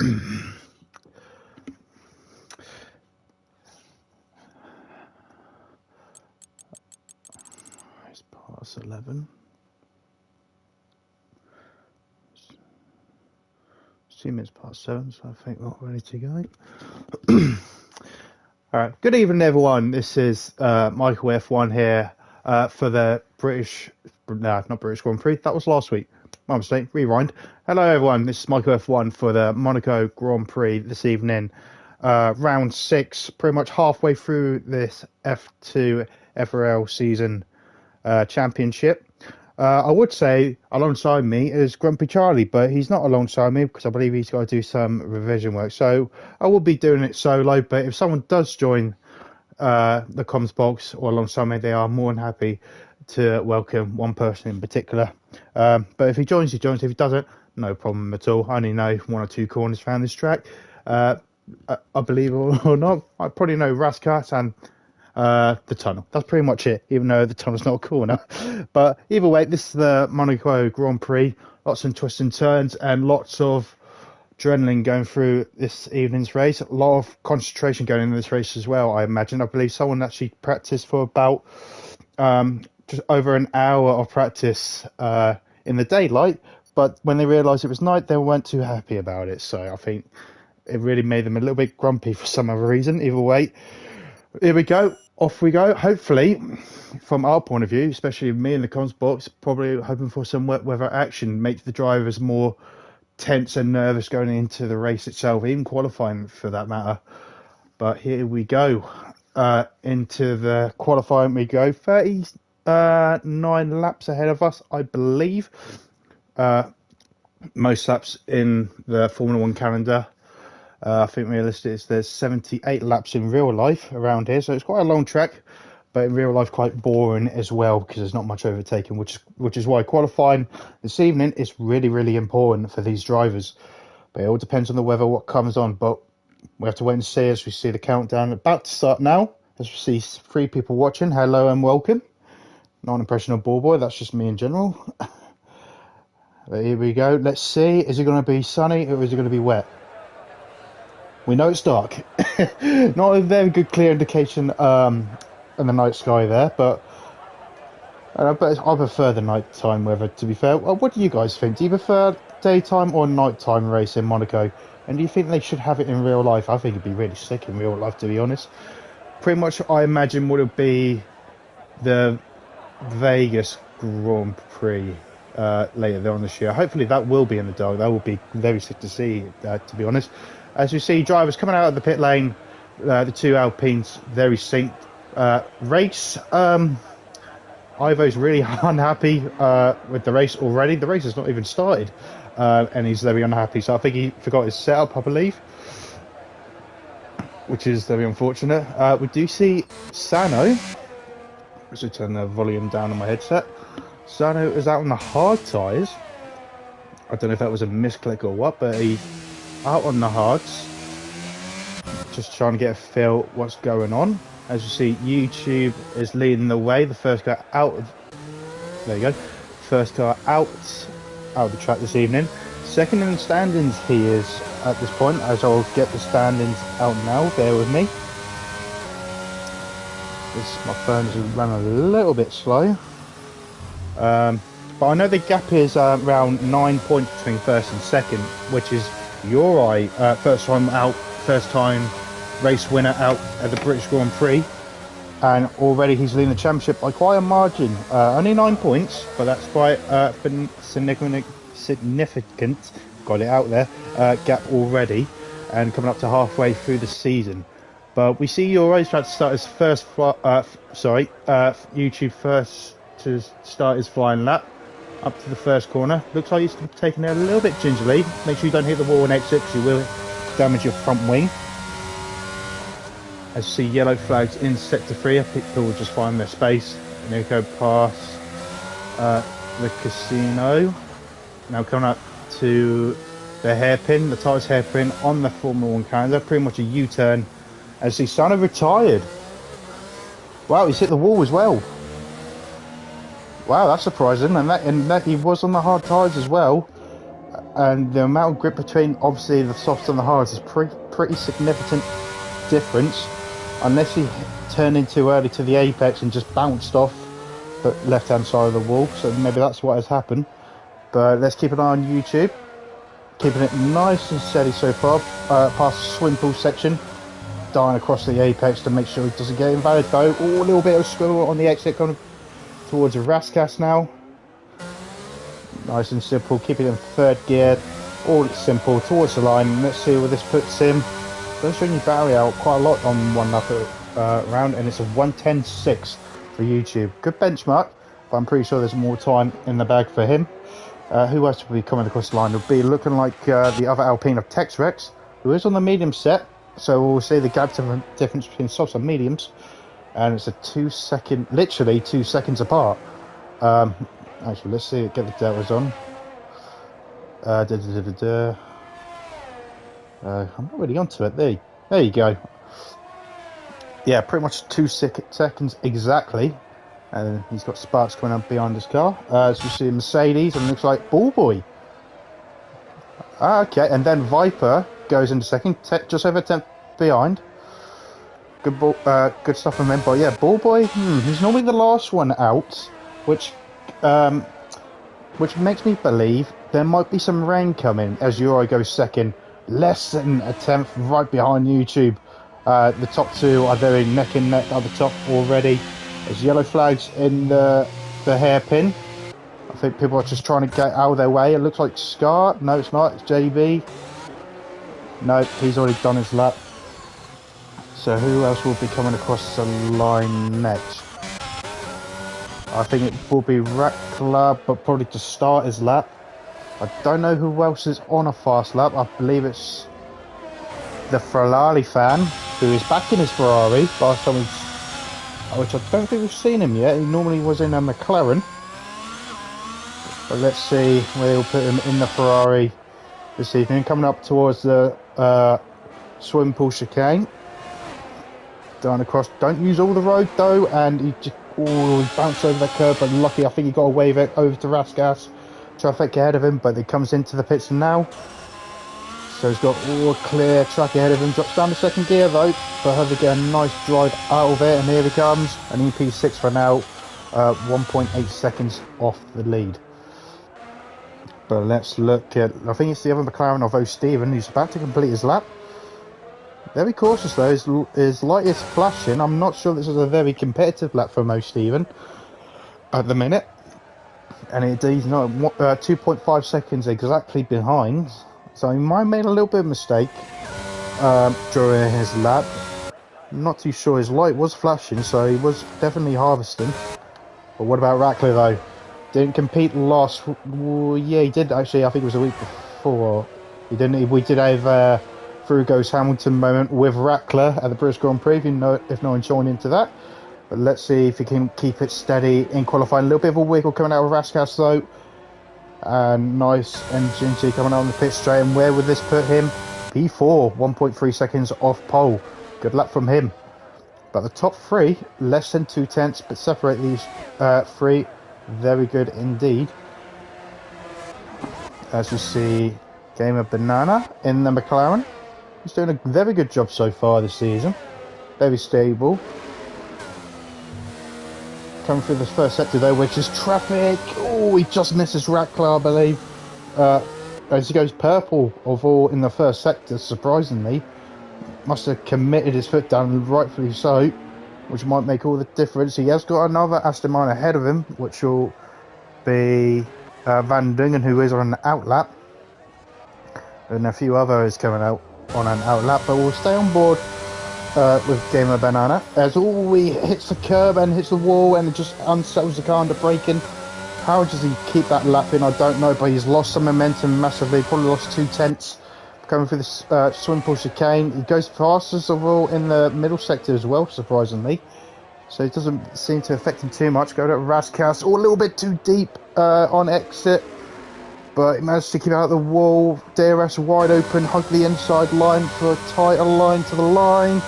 It's past 11. Assume it's past 7, so I think we're ready to go. Alright, good evening everyone. This is Michael F1 here for the not British Grand Prix. That was last week. My mistake, rewind. Hello everyone, this is Michael F1 for the Monaco Grand Prix this evening. Round 6, pretty much halfway through this F2 FRL season championship. I would say alongside me is Grumpy Charlie, but he's not alongside me because I believe he's got to do some revision work. So I will be doing it solo, but if someone does join the comms box or alongside me, they are more than happy to welcome one person in particular. But if he joins, he joins. If he doesn't, no problem at all. I only know 1 or 2 corners around this track. I believe or not, I probably know Rascat and the tunnel. That's pretty much it, even though the tunnel's not a corner. But either way, this is the Monaco Grand Prix. Lots of twists and turns and lots of adrenaline going through this evening's race. A lot of concentration going into this race as well, I imagine. I believe someone actually practiced for about just over an hour of practice in the daylight, but when they realised it was night, they weren't too happy about it. So I think it really made them a little bit grumpy for some other reason. Either way, here we go. Off we go. Hopefully, from our point of view, especially me in the comms box, probably hoping for some wet weather action, make the drivers more tense and nervous going into the race itself, even qualifying for that matter. But here we go. Into the qualifying we go. 39 laps ahead of us, I believe. Most laps in the Formula 1 calendar. I think realistically there's 78 laps in real life around here, so it's quite a long track, but in real life quite boring as well because there's not much overtaking, which is why qualifying this evening is really important for these drivers. But it all depends on the weather, what comes on, but we have to wait and see as we see the countdown about to start now. As we see 3 people watching, hello and welcome. Not an impression of Ballboy, that's just me in general. But here we go, let's see, is it going to be sunny or is it going to be wet? We know it's dark. Not a very good clear indication in the night sky there, but I prefer the nighttime weather, to be fair. Well, what do you guys think? Do you prefer daytime or nighttime race in Monaco? And do you think they should have it in real life? I think it'd be really sick in real life, to be honest. Pretty much, I imagine, would it be the Vegas Grand Prix later on this year. Hopefully that will be in the dark. That will be very sick to see, to be honest. As you see, drivers coming out of the pit lane, the 2 Alpines very synced. Race, Ivo's really unhappy with the race already. The race has not even started, and he's very unhappy. So I think he forgot his setup, I believe, which is very unfortunate. We do see Sano. Let's turn the volume down on my headset. Sano is out on the hard tyres. I don't know if that was a misclick or what, but he's out on the hards, just trying to get a feel what's going on. As you see, YouTube is leading the way. The first car out of, there you go, first car out of the track this evening. Second in the standings he is at this point, as I'll get the standings out now, bear with me. My phone's running a little bit slow, but I know the gap is around 9 points between first and second, which is Uri, first time out, first time race winner out at the British Grand Prix, and already he's leading the championship by quite a margin. Only 9 points, but that's quite significant, got it out there, gap already, and coming up to halfway through the season. But we see Uri's trying to start his first, YouTube first to start his flying lap. Up to the first corner. Looks like he's taking it a little bit gingerly. Make sure you don't hit the wall and exit because you will damage your front wing. As you see, yellow flags in sector 3. I think people will just find their space. And they go past the casino. Now coming up to the hairpin, the tightest hairpin on the Formula 1 calendar. Pretty much a U-turn. As you see, Sano retired. Wow, he's hit the wall as well. Wow, that's surprising, and that he was on the hard tyres as well. and the amount of grip between obviously the softs and the hards is pretty significant difference, unless he turned in too early to the apex and just bounced off the left hand side of the wall. So maybe that's what has happened. But let's keep an eye on YouTube, keeping it nice and steady so far, past the swim pool section, dying across the apex to make sure he doesn't get invalid though. Oh, a little bit of squirrel on the exit coming towards Raskas now. Nice and simple, keeping it in third gear, all simple, towards the line. Let's see where this puts him. Does bring your battery out quite a lot on one lap round, and it's a 1:10.6 for YouTube. Good benchmark, but I'm pretty sure there's more time in the bag for him. Who else will be coming across the line? It'll be looking like the other Alpine of Tex Rex, who is on the medium set, so we'll see the gap difference between softs and mediums, and it's a 2 second, literally 2 seconds apart. Actually, let's see, get the deltas on. I'm not really onto it. There you go. Yeah, pretty much 2 seconds exactly. And he's got sparks coming up behind his car. As you see Mercedes, and it looks like Ball Boy. Okay, and then Viper goes into second, just over 10 behind. Good stuff from him. But yeah, Ball Boy, he's normally the last one out, which makes me believe there might be some rain coming as Uri goes second, less than a tenth right behind YouTube. The top two are very neck and neck at the top already. There's yellow flags in the hairpin. I think people are just trying to get out of their way. It looks like Scar. No, it's not. It's JB. No, he's already done his lap. So who else will be coming across the line next? I think it will be Rackler, but probably to start his lap. I don't know who else is on a fast lap. I believe it's the Ferrari fan, who is back in his Ferrari. Last time which I don't think we've seen him yet. He normally was in a McLaren. But let's see where he'll put him in the Ferrari this evening. Coming up towards the swim pool chicane. Down across. Don't use all the road though, and he just he bounced over that curb, but lucky I think he got a wave it over to Raskas. Traffic ahead of him, but he comes into the pits now. So he's got all clear track ahead of him. Drops down to second gear though, but has to get a nice drive out of it, and here he comes. An EP6 for now, 1.8 seconds off the lead. But let's look at, I think it's the other McLaren of O. Stephen, who's about to complete his lap. Very cautious though, his light is flashing. I'm not sure this is a very competitive lap for Mo Stephen at the minute. And he's not 2.5 seconds exactly behind. So he might have made a little bit of mistake during his lap. I'm not too sure, his light was flashing, so he was definitely harvesting. But what about Rackler though? Didn't compete last, well, yeah he did actually, I think it was a week before. He didn't, we did have through goes Hamilton moment with Rackler at the British Grand Prix, if no one joined into that. But let's see if he can keep it steady in qualifying. A little bit of a wiggle coming out of Raskas though. And nice engine coming out on the pit straight. And where would this put him? P4, 1.3 seconds off pole. Good luck from him. But the top three, less than 2 tenths, but separate these three. Very good indeed. As you see, Gamer Banana in the McLaren. He's doing a very good job so far this season. Very stable. Coming through this first sector though, which is traffic. Oh, he just misses Rackler, I believe. As he goes purple of all in the first sector, surprisingly. Must have committed his foot down, rightfully so, which might make all the difference. He has got another Aston Martin ahead of him, which will be Van Dungen, who is on an outlap. And a few others coming out on an outlap, but we'll stay on board with Gamer Banana. As all he hits the curb and hits the wall and it just unsettles the car under braking. How does he keep that lap in? I don't know, but he's lost some momentum massively. Probably lost 2 tenths coming through this swim pool chicane. He goes fastest of all in the middle sector as well, surprisingly. So it doesn't seem to affect him too much. Go to Raskas, a little bit too deep on exit. But he managed to keep out the wall. DRS wide open, hug the inside line for a tighter line to the line.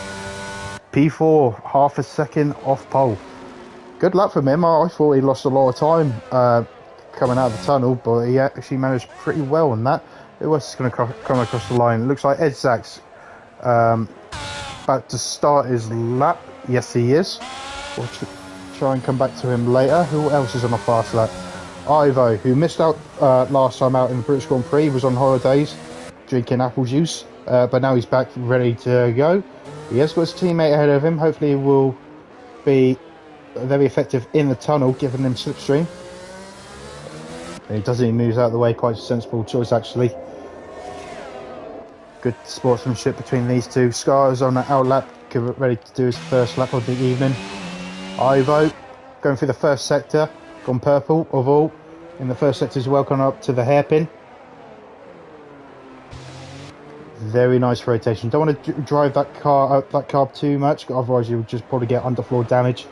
P4, half a second off pole. Good luck from him. I thought he lost a lot of time coming out of the tunnel, but he actually managed pretty well on that. Who else is going to come across the line? It looks like Ed Zach's about to start his lap. Yes, he is. We'll try and come back to him later. Who else is on a fast lap? Ivo, who missed out last time out in the British Grand Prix, was on holidays drinking apple juice, but now he's back ready to go. He has got his teammate ahead of him. Hopefully he will be very effective in the tunnel, giving him slipstream. And he doesn't, he moves out of the way. Quite a sensible choice, actually. Good sportsmanship between these two. Scar is on the out lap, ready to do his first lap of the evening. Ivo going through the first sector, gone purple of all in the first sector as well, coming up to the hairpin. Very nice rotation. Don't want to drive that car too much, otherwise you'll just probably get underfloor damage,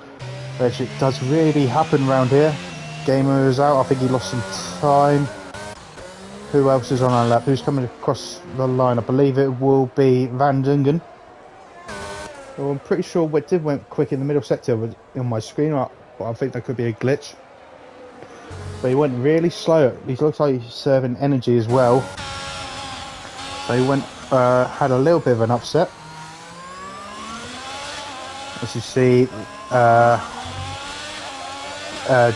which it does really happen around here. Gamer is out. I think he lost some time. Who else is on our lap? Who's coming across the line? I believe it will be Van Dungen. Well, I'm pretty sure it went quick in the middle sector on my screen, but I think that could be a glitch. But he went really slow. He looks like he's serving energy as well. So he went, had a little bit of an upset. As you see,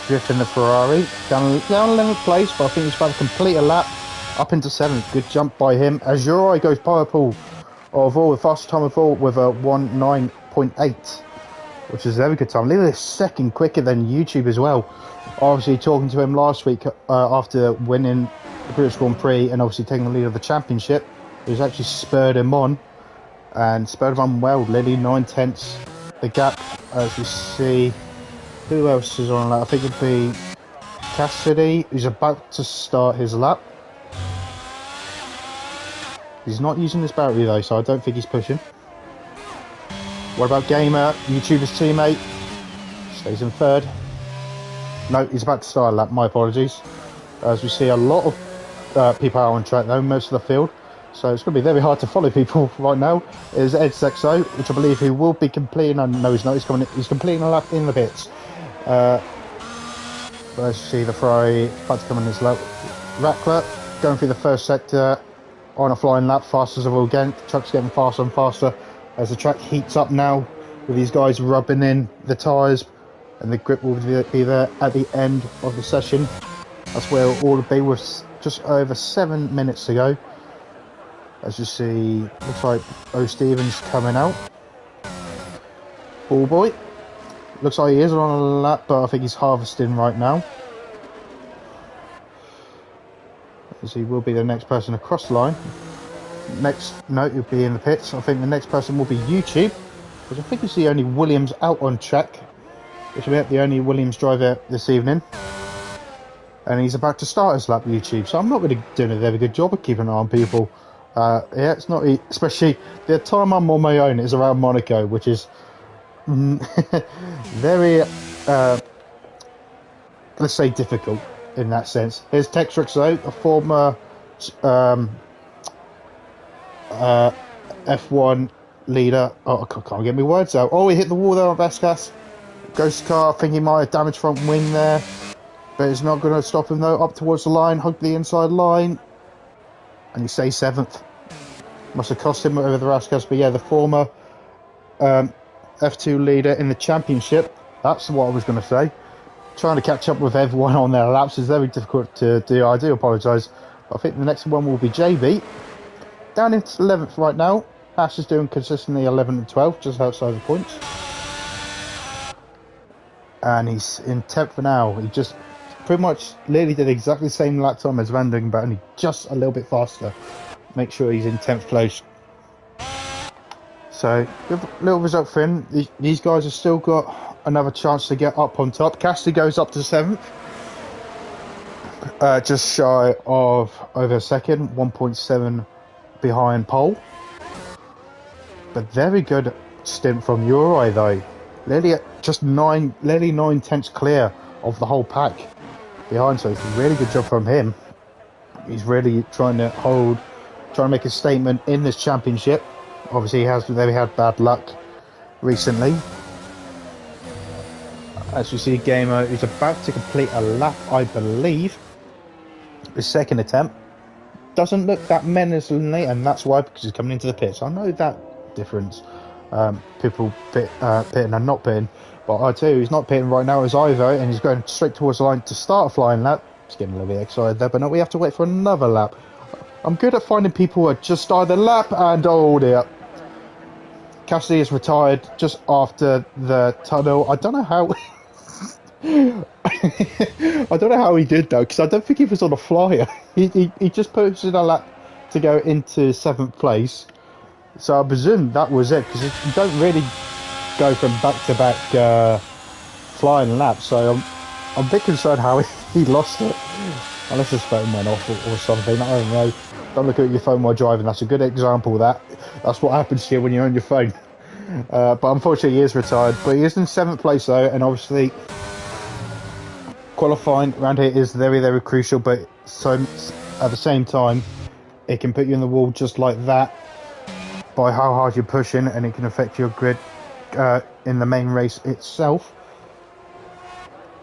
drifting the Ferrari down 11th place, but I think he's about to complete a lap up into 7th. Good jump by him. Azuri goes purple of all, the fastest time of all, with a 1:09.8, which is a very good time. Nearly a second quicker than YouTube as well. Obviously talking to him last week after winning the British Grand Prix and obviously taking the lead of the championship, it was actually spurred him on and spurred him on well. Nearly 9/10 the gap. As you see, who else is on that? I think it'd be Cassidy, who's about to start his lap. He's not using his battery though, so I don't think he's pushing. What about Gamer, YouTuber's teammate? Stays in 3rd. No, he's about to start a lap, my apologies. As we see a lot of people out on track though, most of the field. So it's going to be very hard to follow people right now. Is Ed Sexo, which I believe he will be completing. No, he's not. He's completing a lap in the pits. But as you see, the Ferrari about to come in his lap. Rackler going through the first sector on a flying lap, fastest of all again. The truck's getting faster and faster as the track heats up now with these guys rubbing in the tyres, and the grip will be there at the end of the session. That's where it all will be, with just over 7 minutes to go. As you see, looks like O. Stevens coming out. Ball boy. Looks like he is on a lap, but I think he's harvesting right now. As he will be the next person across the line. Next note, he'll be in the pits. I think the next person will be YouTube, which I think is the only Williams out on track, which will be the only Williams driver this evening. And he's about to start his lap YouTube, so I'm not really doing a very good job of keeping an eye on people. Yeah, it's not, especially the time I'm on my own is around Monaco, which is very, let's say, difficult in that sense. Here's Texrix though, a former F1 leader. Oh, I can't get my words out. Oh, he hit the wall there on Vasquez. Ghost car, I think he might have damaged front wing there, but it's not going to stop him though. Up towards the line, hug the inside line, and he stays 7th. Must have cost him over the Vasquez, but yeah, the former F2 leader in the championship. That's what I was going to say. Trying to catch up with everyone on their laps is very difficult to do. I do apologise. I think the next one will be JB. Down into 11th right now. Ash is doing consistently 11 and 12, just outside the points. And he's in 10th now. He just pretty much literally did exactly the same lap time as Van Dungen, but only just a little bit faster. Make sure he's in 10th place. So, good little result for him. These guys have still got another chance to get up on top. Cassidy goes up to 7th. Just shy of over a second. 1.7 behind pole. But very good stint from Uri though. Literally just 9/10 clear of the whole pack behind. So it's a really good job from him. He's really trying to make a statement in this championship. Obviously, he has had bad luck recently. As you see, a gamer who's about to complete a lap, I believe, his second attempt. Doesn't look that menacingly, and that's why, because he's coming into the pits. I know that difference. People pitting and not pitting, but I tell you, he's not pitting right now as either, and he's going straight towards the line to start a flying lap. He's getting a little bit excited there, but no, we have to wait for another lap. I'm good at finding people who have just started the lap, and oh dear. Cassidy is retired just after the tunnel. I don't know how... I don't know how he did though, because I don't think he was on a flyer. He just posted a lap to go into 7th place. So I presume that was it, because you don't really go from back-to-back flying laps. So I'm a bit concerned how he lost it. Unless his phone went off or something, I don't know. Don't look at your phone while driving. That's a good example of that. That's what happens to you when you're on your phone. But unfortunately he is retired. But he is in 7th place though, and obviously qualifying around here is very, very crucial. But so at the same time, it can put you in the wall just like that by how hard you're pushing, and it can affect your grid in the main race itself.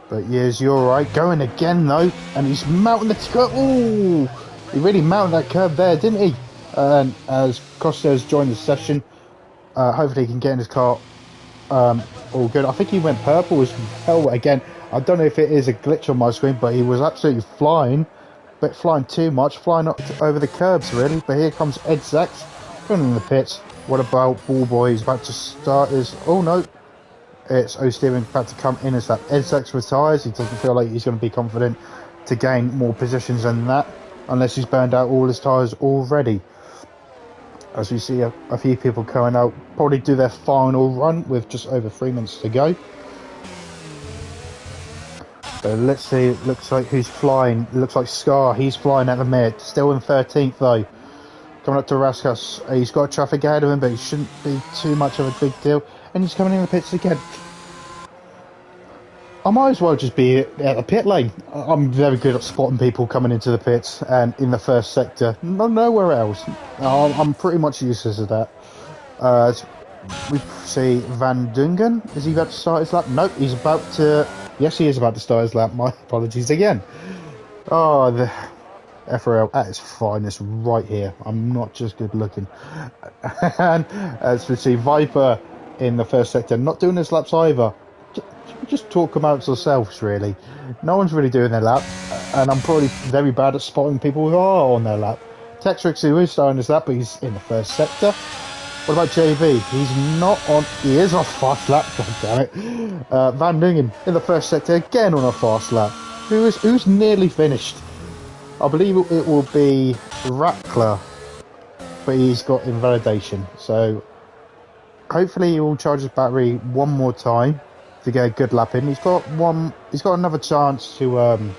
But yes, you're alright. Going again though, and he's mounting the curve. Ooh, he really mounted that curve there, didn't he? And as Costa's joined the session, hopefully he can get in his car all good. I think he went purple as hell again. I don't know if it is a glitch on my screen, but he was absolutely flying, but flying too much, flying up over the curbs really. But here comes Ed Sachs going in the pits. What about Ball Boy? He's about to start his... Oh no, it's O'Steven about to come in as that. Ed Sachs retires. He doesn't feel like he's going to be confident to gain more positions than that, unless he's burned out all his tyres already. As we see a few people going out, probably do their final run with just over 3 minutes to go. So let's see, it looks like who's flying. It looks like Scar, he's flying at the minute. Still in 13th though. Coming up to Raskas. He's got traffic ahead of him, but he shouldn't be too much of a big deal. And he's coming in the pits again. I might as well just be at the pit lane. I'm very good at spotting people coming into the pits and in the first sector. Nowhere else. I'm pretty much useless at that. We see Van Dungen. Is he about to start his lap? Nope, he's about to... Yes, he is about to start his lap. My apologies again. Oh, the FRL at its finest right here. I'm not just good looking. And as we see Viper in the first sector, not doing his laps either. Just talk amongst ourselves really. No one's really doing their lap, and I'm probably very bad at spotting people who are on their lap. Texrix, who is starting his lap, but he's in the first sector. What about JB? He's not on. He is on a fast lap. God damn it. Van Dungen in the first sector again on a fast lap. Who's nearly finished? I believe it will be Rackler, but he's got invalidation. So hopefully he will charge his battery one more time to get a good lap in. He's got another chance to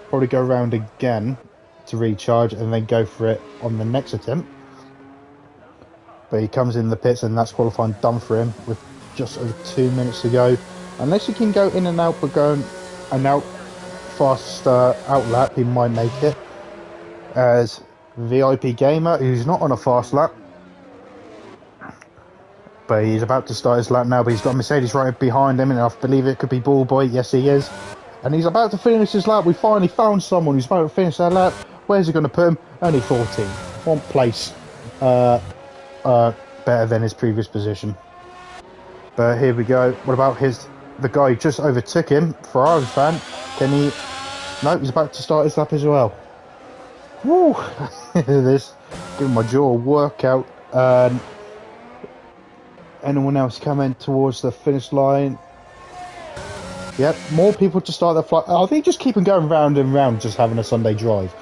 probably go around again to recharge and then go for it on the next attempt. But he comes in the pits and that's qualifying done for him with just over 2 minutes to go. Unless he can go in and out, but going and out fast out lap, he might make it. As VIP Gamer, who's not on a fast lap, but he's about to start his lap now, but he's got Mercedes right behind him, and I believe it could be Ball Boy. Yes, he is. And he's about to finish his lap. We finally found someone who's about to finish that lap. Where's he going to put him? Only 14. 1 place better than his previous position. But here we go. What about the guy who just overtook him? Ferrari fan. Can he... No, he's about to start his lap as well. Woo! This giving my jaw a workout. Anyone else coming towards the finish line? Yep, more people to start their flight. I think just keep on going round and round, just having a Sunday drive.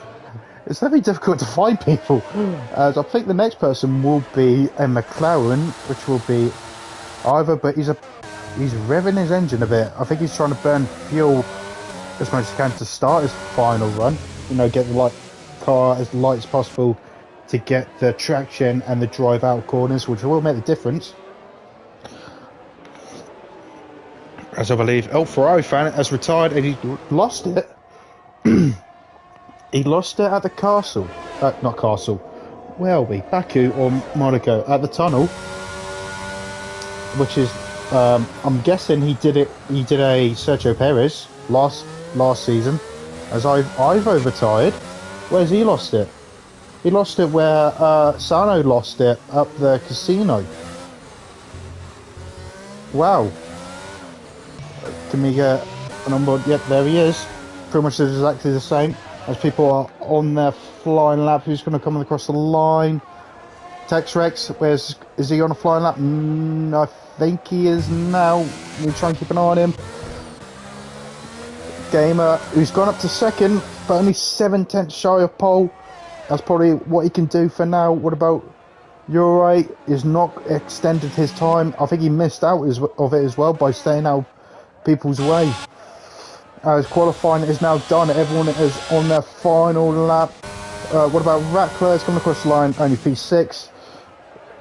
It's very difficult to find people. As I think the next person will be a McLaren, which will be either, but he's revving his engine a bit. I think he's trying to burn fuel as much as he can to start his final run. You know, get the car as light as possible to get the traction and the drive out corners, which will make the difference. As I believe El Ferrari fan has retired and he lost it. He lost it at the castle. Not castle. Where are we? Baku or Monaco? At the tunnel. Which is I'm guessing he did it. He did a Sergio Perez last season, as I've overtired. Where's he lost it? He lost it where Sano lost it up the casino. Wow. Can we get an onboard? Yep, there he is. Pretty much exactly the same as people are on their flying lap. Who's going to come across the line? Tex Rex, is he on a flying lap? I think he is now. We'll try and keep an eye on him. Gamer, who's gone up to second, but only 7/10 shy of pole. That's probably what he can do for now. What about Uri? Is not extended his time. I think he missed out of it as well by staying out people's way. As qualifying is now done, everyone is on their final lap. What about Rattler? It's coming across the line, only P6.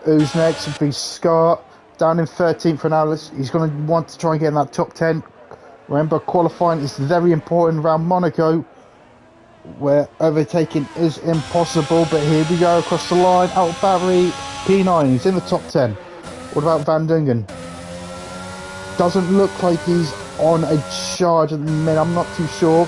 Who's next? Be Scott down in 13th for now. He's going to want to try and get in that top 10. Remember, qualifying is very important around Monaco, where overtaking is impossible. But here we go across the line. Out of Barry, P9. He's in the top 10. What about Van Dungen? Doesn't look like he's on a charge at the minute. I'm not too sure.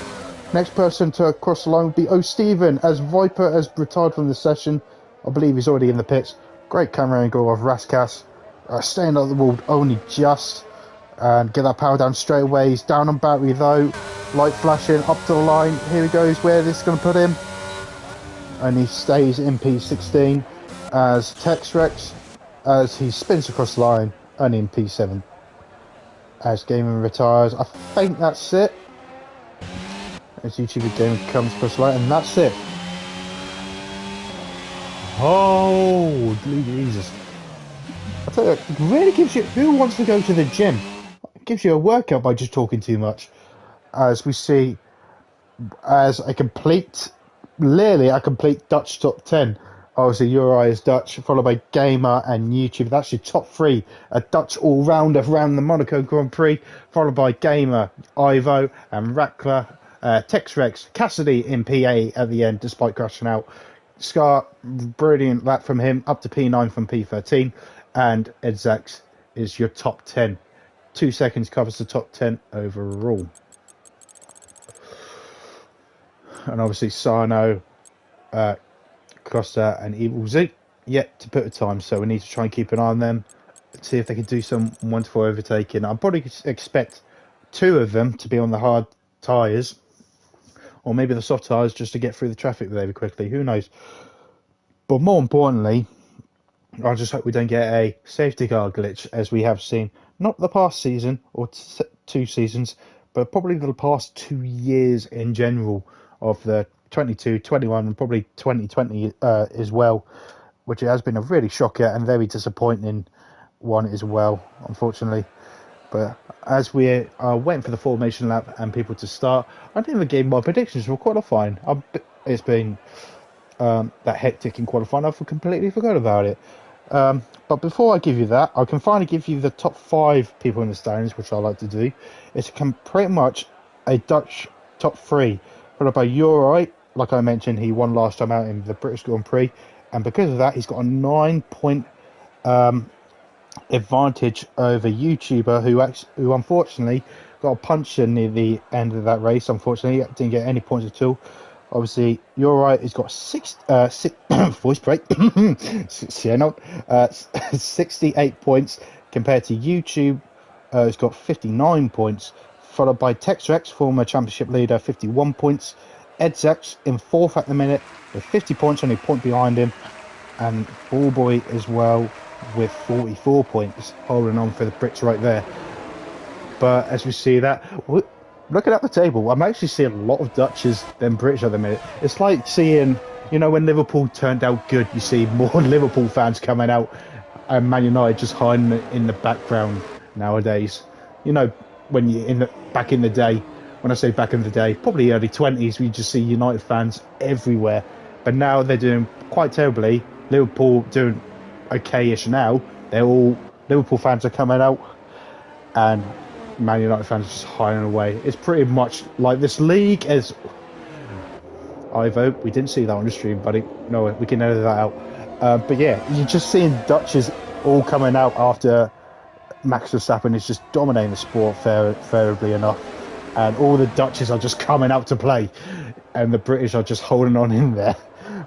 Next person to cross the line would be O'Steven, as Viper has retired from the session. I believe he's already in the pits. Great camera angle of Raskas. Staying out of the wall only just. And get that power down straight away. He's down on battery though. Light flashing up to the line. Here he goes. Where this is going to put him. And he stays in P16 as Tex Rex as he spins across the line. Only in P7. As Gamer retires. I think that's it. As YouTuber Gamer comes across the line. And that's it. Holy Jesus. I tell you, it really gives you... Who wants to go to the gym? It gives you a workout by just talking too much. As we see, as a complete... Clearly a complete Dutch top 10. Obviously, Uri is Dutch, followed by Gamer and YouTube. That's your top 3. A Dutch all-rounder around the Monaco Grand Prix, followed by Gamer, Ivo, and Rattler, Tex Rex, Cassidy in PA at the end, despite crashing out. Scar, brilliant lap from him, up to P9 from P13. And Edzax is your top 10. 2 seconds covers the top 10 overall. And obviously Sano, Costa and Evil Z yet to put a time, so we need to try and keep an eye on them, see if they can do some wonderful overtaking. I'd probably expect 2 of them to be on the hard tyres, or maybe the soft tyres, just to get through the traffic very quickly. Who knows? But more importantly, I just hope we don't get a safety car glitch, as we have seen, not the past season or 2 seasons, but probably the past 2 years in general of the 22, 21 and probably 2020 as well, which has been a really shocker and very disappointing one as well, unfortunately. But as we are waiting for the formation lap and people to start, I didn't even give my predictions for qualifying. It's been that hectic in qualifying, I've completely forgot about it. But before I give you that, I can finally give you the top 5 people in the standings, which I like to do. It's pretty much a Dutch top 3, followed by Uri. Like I mentioned, he won last time out in the British Grand Prix, and because of that, he's got a 9-point advantage over YouTuber, who unfortunately got a puncher near the end of that race. Unfortunately, didn't get any points at all. Obviously, Uri has got 68 points compared to YouTube, who's got 59 points, followed by Tex Rex, former championship leader, 51 points. Edzax in 4th at the minute with 50 points, only a point behind him, and Ballboy as well with 44 points, holding on for the Brits right there. But as we see that, looking at the table, I'm actually seeing a lot of Dutches than British at the minute. It's like seeing, you know, when Liverpool turned out good, you see more Liverpool fans coming out and Man United just hiding in the background nowadays. You know, when you back in the day, when I say back in the day, probably early 20s, we just see United fans everywhere. But now they're doing quite terribly. Liverpool doing okay-ish now. They're all Liverpool fans are coming out, and Man United fans are just hiding away. It's pretty much like this league as Ivo. We didn't see that on the stream, buddy. No, we can edit that out. But yeah, you're just seeing Dutches all coming out after Max Verstappen is just dominating the sport favorably enough, and all the Dutches are just coming out to play, and the British are just holding on in there,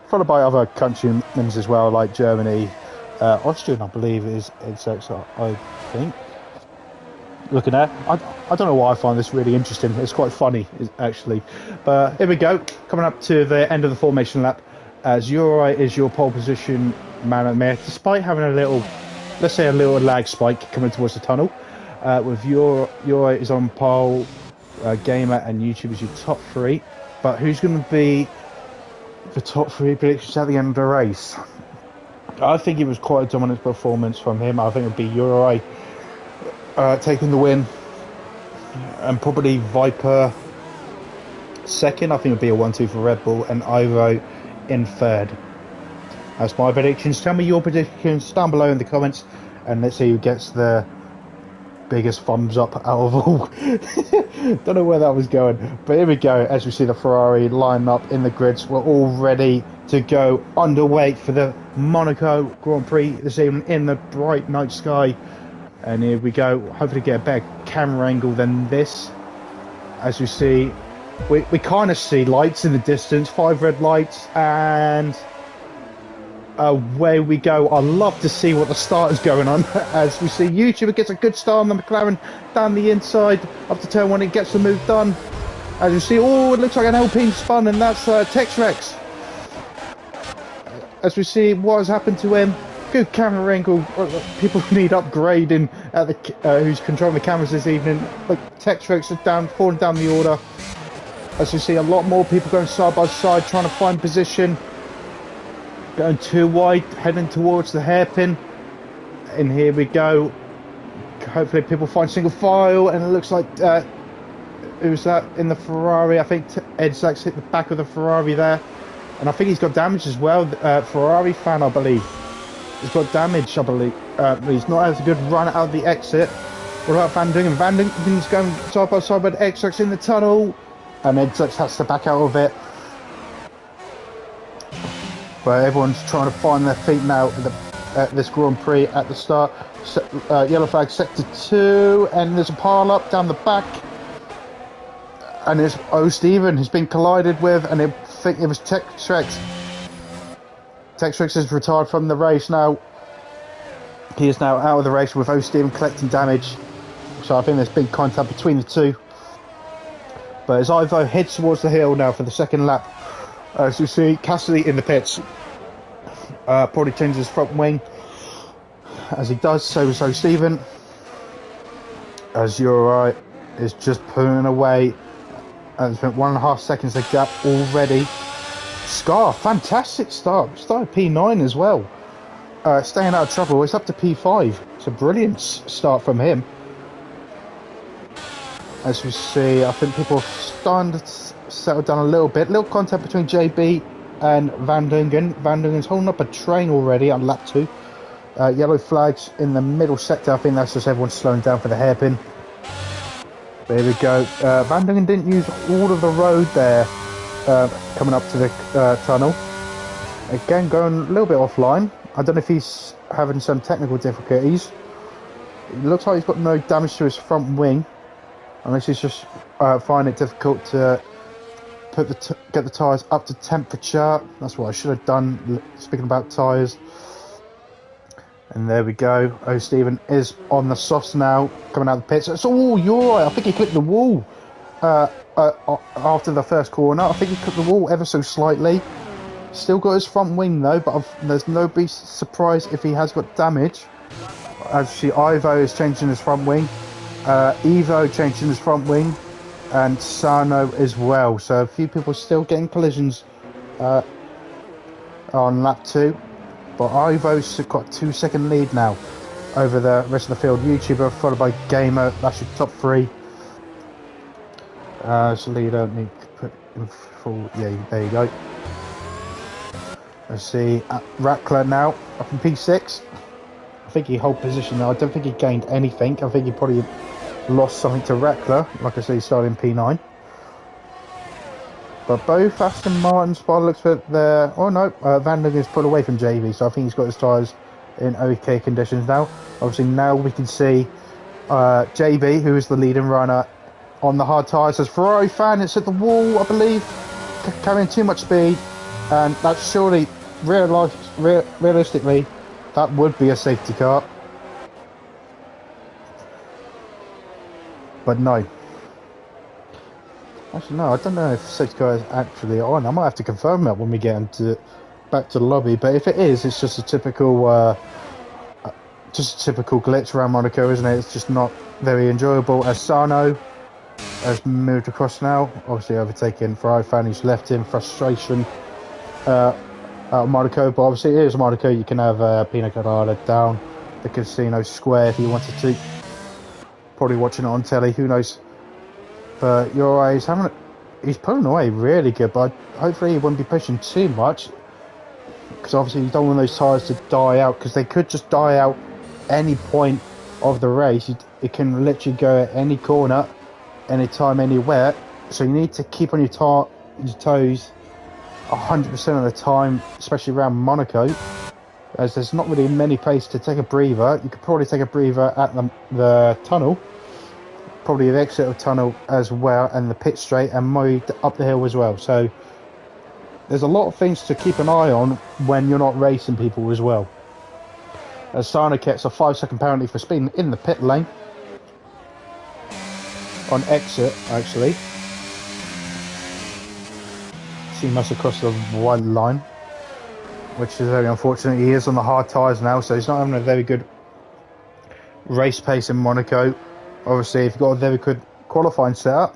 followed by other countrymen as well, like Germany, Austrian, I believe is I think. Looking at, I don't know why I find this really interesting. It's quite funny, actually. But here we go, coming up to the end of the formation lap, as Uri is your pole position man at mare, despite having a little, let's say a little lag spike coming towards the tunnel. With Uri is on pole, Gamer and YouTube is your top three. But who's going to be the top three predictions at the end of the race? I think it was quite a dominant performance from him. I think it would be Uri taking the win, and probably Viper second. I think it would be a 1-2 for Red Bull, and Ivo in third. That's my predictions. Tell me your predictions down below in the comments, and let's see who gets the biggest thumbs up out of all. Don't know where that was going, but here we go. As we see the Ferrari line up in the grids, we're all ready to go underway for the Monaco Grand Prix this evening in the bright night sky. And here we go, hopefully get a better camera angle than this. As you see, we kind of see lights in the distance, 5 red lights, and away we go. I love to see what the start is going on. As we see, YouTuber gets a good start on the McLaren down the inside, up to turn 1, it gets the move done. As you see, oh, it looks like an Alpine spun, and that's Tex-Rex. As we see what has happened to him. Good camera angle. People need upgrading at the who's controlling the cameras this evening. Like Tex-Rex is falling down the order. As you see, a lot more people going side by side, trying to find position. Going too wide, heading towards the hairpin. And here we go. Hopefully, people find single file. And it looks like who's that in the Ferrari? I think Ed Sachs hit the back of the Ferrari there, and I think he's got damage as well. Ferrari fan, I believe. He's got damage, I believe. He's not as a good run out of the exit. What about Van Dungen? Van Dungen's going side by side with X-Rex in the tunnel. And X-Rex has to back out of it. But everyone's trying to find their feet now at this Grand Prix at the start. Yellow flag sector 2. And there's a pile up down the back. And it's Steven has been collided with. And I think it was Tex-Rex. Tex-Rex is retired from the race now. He is now out of the race with Steven collecting damage. So I think there's been contact between the two. But as Ivo heads towards the hill now for the second lap, as you see, Cassidy in the pits. Probably changes his front wing. As he does, so is Steven. As Uri is just pulling away. And it's been 1.5 seconds of gap already. Scar, fantastic start. Started P9 as well. Staying out of trouble. It's up to P5. It's a brilliant start from him. As we see, I think people are starting to settle down a little bit. Little contact between JB and Van Dungen. Van Dungen's holding up a train already on lap 2. Yellow flags in the middle sector. I think that's just everyone slowing down for the hairpin. There we go. Van Dungen didn't use all of the road there. Coming up to the tunnel. Again, going a little bit offline. I don't know if he's having some technical difficulties. It looks like he's got no damage to his front wing. Unless he's just finding it difficult to get the tyres up to temperature. That's what I should have done, speaking about tyres. And there we go. Steven is on the softs now, coming out of the pits. Oh, you're right. I think he clipped the wall. After the first corner, I think he clipped the wall ever so slightly. Still got his front wing though, but there's no be surprised if he has got damage. As you see, Ivo is changing his front wing, Evo changing his front wing, and Sano as well. So a few people still getting collisions on lap 2, but Ivo's got 2-second lead now over the rest of the field. YouTuber followed by Gamer. That's your top 3. So leader need to put in full. Yeah, there you go. Let's see, Rackler now up in P6. I think he held position now. I don't think he gained anything. I think he probably lost something to Rackler. Like I said, he started in P9. But both Aston Martins, by the looks of it, there. Oh no, Van Dungen's pulled away from JB, so I think he's got his tyres in okay conditions now. Obviously, now we can see JB, who is the leading runner on the hard tyres, as Ferrari fan, it's at the wall, I believe, carrying too much speed, and that's surely, realistically, that would be a safety car. But no. Actually, no, I don't know if safety car is actually on. I might have to confirm that when we get back to the lobby. But if it is, it's just a typical glitch around Monaco, isn't it? It's just not very enjoyable. As Sano has moved across now, obviously overtaking Ferrari fan who's left in frustration out of Monaco. But obviously, it is Monaco. You can have Pina Colada down the casino square if you wanted to. Probably watching it on telly, who knows? But you're right, he's pulling away really good, but hopefully he won't be pushing too much, because obviously you don't want those tyres to die out, because they could just die out any point of the race. It can literally go at any corner, anytime, anywhere. So you need to keep on your toes 100% of the time, especially around Monaco, as there's not really many places to take a breather. You could probably take a breather at the tunnel, probably the exit of tunnel as well, and the pit straight, and moved up the hill as well. So there's a lot of things to keep an eye on when you're not racing people as well. As Sana gets a 5-second penalty for speeding in the pit lane on exit, actually. He must have crossed the white line, which is very unfortunate. He is on the hard tyres now, so he's not having a very good race pace in Monaco. Obviously, if you've got a very good qualifying setup,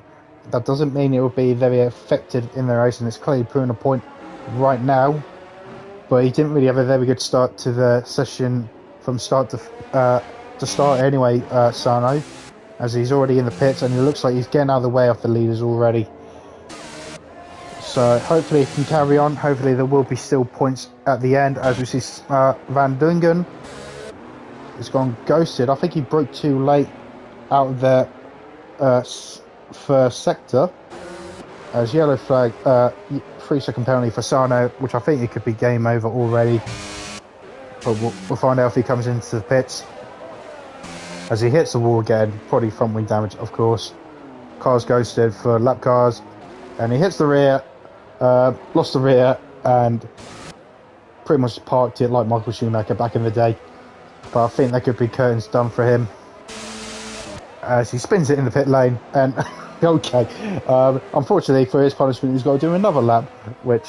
that doesn't mean it will be very effective in the race, and it's clearly proving a point right now. But he didn't really have a very good start to the session from start to start anyway, Sano, as he's already in the pits, and it looks like he's getting out of the way of the leaders already. So hopefully he can carry on. Hopefully there will be still points at the end, as we see Van Dungen has gone ghosted. I think he broke too late out of the first sector, as yellow flag, 3-second penalty for Sano, which I think it could be game over already. But we'll find out if he comes into the pits, as he hits the wall again, probably front wing damage, of course. Car's ghosted for lap cars, and he hits the rear, lost the rear, and pretty much parked it like Michael Schumacher back in the day. But I think that could be curtains done for him, as he spins it in the pit lane, and okay, unfortunately for his punishment, he's got to do another lap, which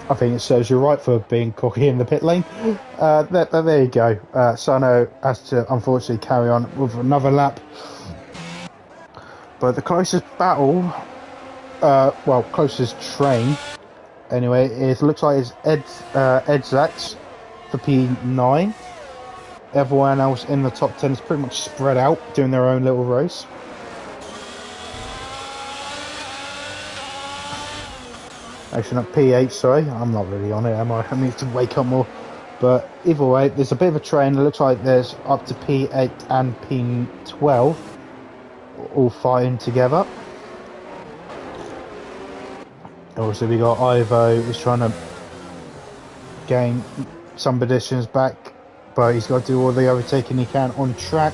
I think it serves you right for being cocky in the pit lane. There you go. Sano has to unfortunately carry on with another lap. But the closest battle, closest train, anyway, it looks like it's Edzaks for P9. Everyone else in the top 10 is pretty much spread out, doing their own little race. Actually, not P8, sorry. I'm not really on it, am I? I need to wake up more. But either way, there's a bit of a train. It looks like there's up to P8 and P12 all fighting together. Obviously, we got Ivo who's trying to gain some positions back, but he's got to do all the overtaking he can on track.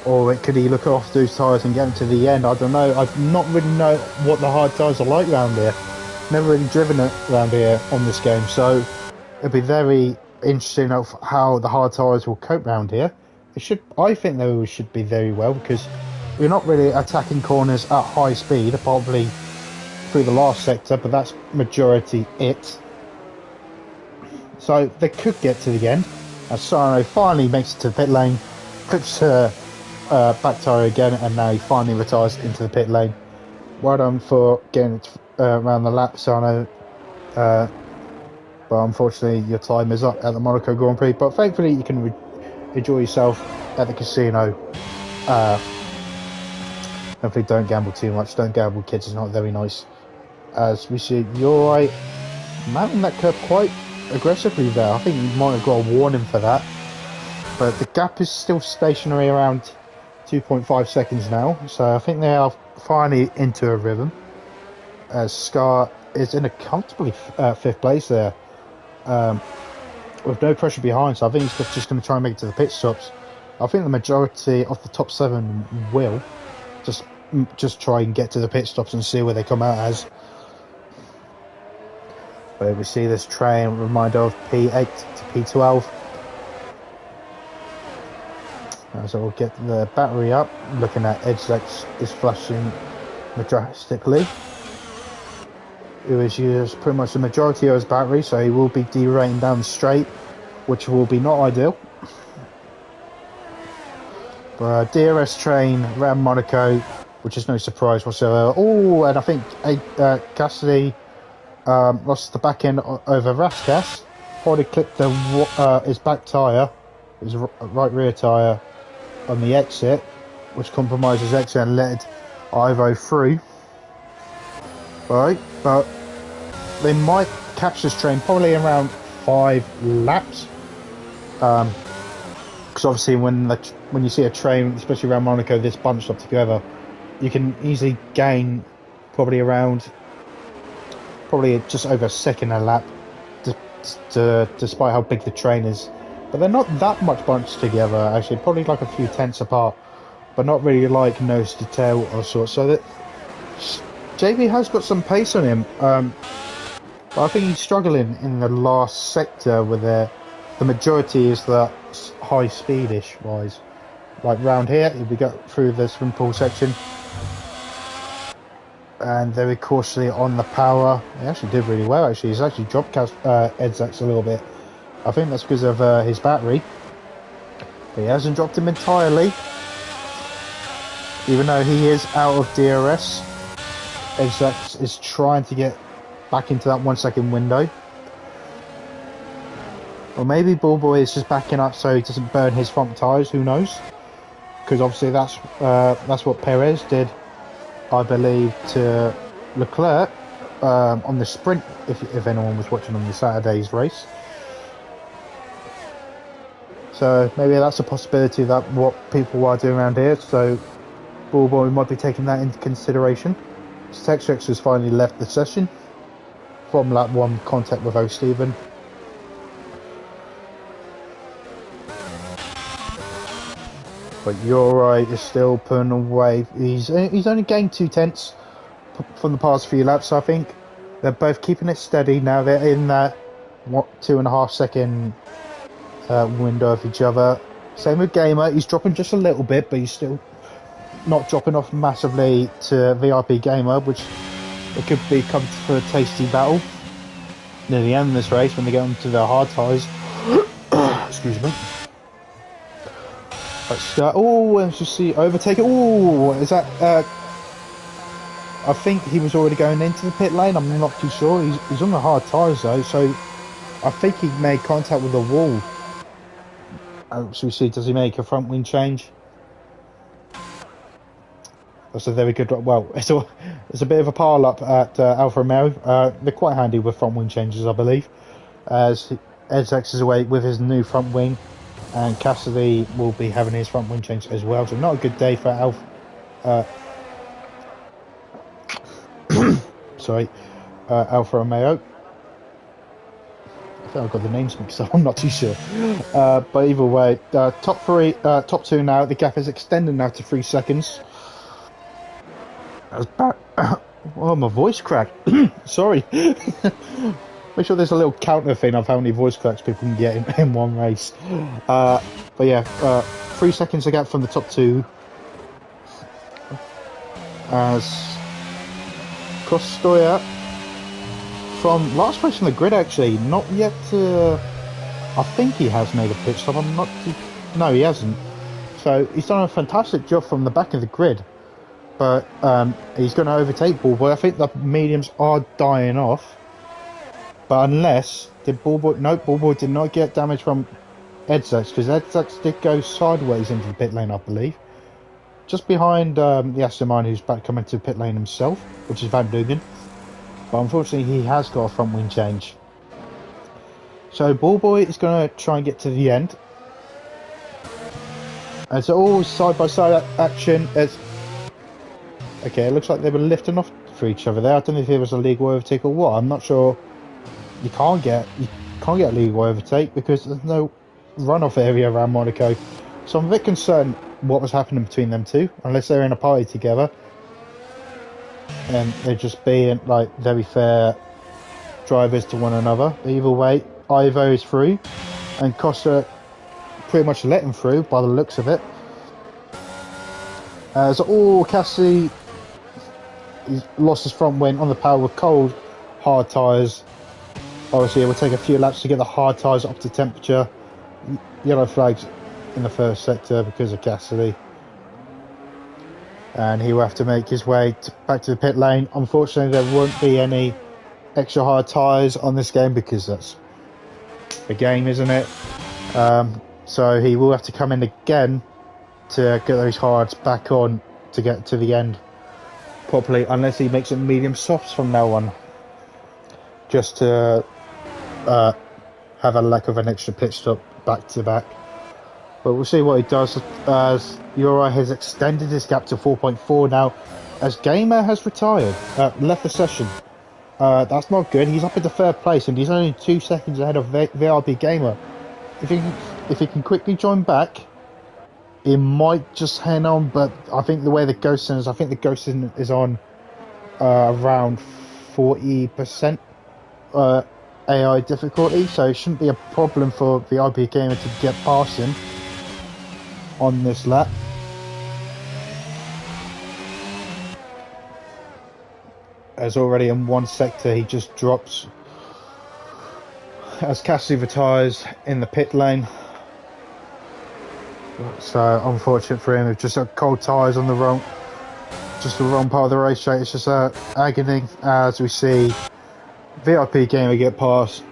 Or could he look off those tyres and get them to the end? I don't know. I not really know what the hard tyres are like around here. Never really driven it around here on this game, so it'll be very interesting of how the hard tyres will cope around here. I think they should be very well, because we're not really attacking corners at high speed, probably through the last sector, but that's majority it. So they could get to the end, as Sano finally makes it to the pit lane, clips her back tyre again, and now he finally retires into the pit lane. Well done for getting it around the lap, Sano. But unfortunately your time is up at the Monaco Grand Prix, but thankfully you can enjoy yourself at the casino. Hopefully don't gamble too much. Don't gamble, kids. It's not very nice. As we see Uri mounting that curb quite aggressively there. I think you might have got a warning for that. But the gap is still stationary around 2.5 seconds now. So I think they are finally into a rhythm. As Scar is in a comfortably 5th place there. with no pressure behind, so I think he's just going to try and make it to the pit stops. I think the majority of the top 7 will just try and get to the pit stops and see where they come out as. But we see this train, reminder of P8 to P12. So we'll get the battery up. Looking at Edgex is flashing majestically. It was used pretty much the majority of his battery, so he will be derating down the straight, which will be not ideal. But DRS train around Monaco, which is no surprise whatsoever. Oh, and I think Cassidy lost the back end over Raskas. Probably clipped his back tyre, his right rear tyre, on the exit, which compromised his exit and led Ivo through. Right, but they might catch this train probably around 5 laps. Because obviously when you see a train, especially around Monaco, this bunched up together, you can easily gain probably just over a second a lap, despite how big the train is. But they're not that much bunched together, actually, probably like a few tenths apart, but not really like nose to tail or sort. So that JB has got some pace on him, but I think he's struggling in the last sector where the majority is that high speedish wise. Like round here, if we go through the swim pool section, and very cautiously on the power. He actually did really well. Actually, he's actually dropped Edzax a little bit. I think that's because of his battery, but he hasn't dropped him entirely. Even though he is out of DRS, Edzax is trying to get back into that 1 second window. Or maybe Bullboy is just backing up so he doesn't burn his front tyres, who knows? Because obviously that's what Perez did, I believe, to Leclerc on the sprint, if anyone was watching on the Saturday's race. So maybe that's a possibility that what people are doing around here, so Bullboy might be taking that into consideration. Texrex has finally left the session from lap 1 contact with O'Stephen. But Uri is still pulling away. He's only gained 2 tenths from the past few laps, I think. They're both keeping it steady now. They're in that 2.5 second window of each other. Same with Gamer. He's dropping just a little bit, but he's still not dropping off massively to VIP Gamer, which it could become for a tasty battle near the end of this race when they get onto the hard tyres. Excuse me. Let's just see, overtake it. Oh, is that I think he was already going into the pit lane. I'm not too sure. He's on the hard tyres though, so I think he made contact with the wall. So we see, does he make a front wing change? That's a very good. Well, it's a bit of a pile up at Alfa Romeo. They're quite handy with front wing changes, I believe, as Edzax is away with his new front wing, and Cassidy will be having his front wing change as well. So not a good day for Alfa Romeo. I think I've got the names mixed up, I'm not too sure. But either way, top 2 now. The gap is extended now to 3 seconds. That's bad. Oh, my voice cracked. Sorry. Make sure there's a little counter thing of how many voice cracks people can get in one race. But yeah, 3 seconds a gap from the top 2. As Costoya, from last race on the grid, actually, not yet. I think he has made a pit stop. I'm not too. No, he hasn't. So he's done a fantastic job from the back of the grid. But he's going to overtake Bullboy. I think the mediums are dying off. But unless Bullboy did not get damage from Edzax, because Edzax did go sideways into the pit lane, I believe. Just behind the Aston Martin, who's back coming to pit lane himself, which is Van Dugen. But unfortunately, he has got a front wing change. So Bullboy is going to try and get to the end. And so all side-by-side action. Okay, it looks like they were lifting off for each other there. I don't know if it was a legal overtake or what. I'm not sure. You can't get... can't get a legal overtake because there's no runoff area around Monaco. So I'm a bit concerned what was happening between them two, unless they're in a party together. And they're just being like very fair drivers to one another. Either way, Ivo is through, and Costa pretty much let him through by the looks of it. So Cassidy, he's lost his front wing on the power with cold, hard tyres. Obviously, it will take a few laps to get the hard tyres up to temperature. Yellow flags in the first sector because of Cassidy. And he will have to make his way back to the pit lane. Unfortunately, there won't be any extra hard tyres on this game because that's the game, isn't it? So he will have to come in again to get those hards back on to get to the end properly, unless he makes it medium softs from now on, just to have a lack of an extra pit stop back to back. But we'll see what he does, as Uri has extended his gap to 4.4 now, as Gamer has retired, left the session. That's not good. He's up into third place and he's only 2 seconds ahead of VRP Gamer. If he can quickly join back, he might just hang on, but I think the way the ghosting is, I think the ghosting is on around 40% AI difficulty, so it shouldn't be a problem for VRP Gamer to get past him on this lap. As already in one sector he just drops, as Cassidy retires in the pit lane. So unfortunate for him, it's just cold tyres on the wrong part of the racetrack. It's just agony as we see VIP Gamer get past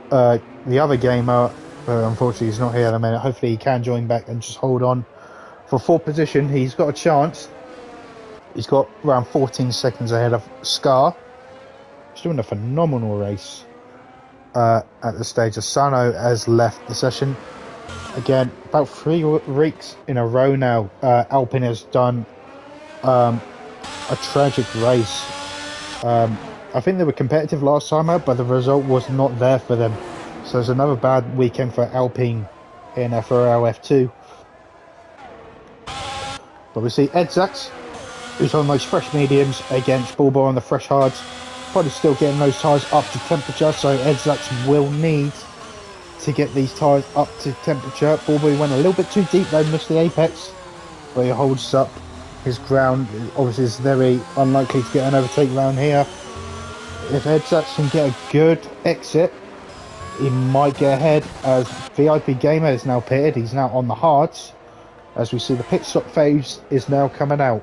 the other gamer. Unfortunately he's not here at the minute. Hopefully he can join back and just hold on for 4th position. He's got a chance. He's got around 14 seconds ahead of Scar. He's doing a phenomenal race at the stage. Asano has left the session. Again, about 3 weeks in a row now, Alpine has done a tragic race. I think they were competitive last time out, but the result was not there for them. So it's another bad weekend for Alpine in FRL F2. But we see Edzax, who's on those fresh mediums against Bulbo on the fresh hards. Probably still getting those tyres up to temperature, so Edzax will need to get these tyres up to temperature. Bulbo went a little bit too deep though, missed the apex, but he holds up his ground. Obviously it's very unlikely to get an overtake round here. If Edzax can get a good exit, he might get ahead, as VIP Gamer is now pitted. He's now on the hards, as we see the pit stop phase is now coming out.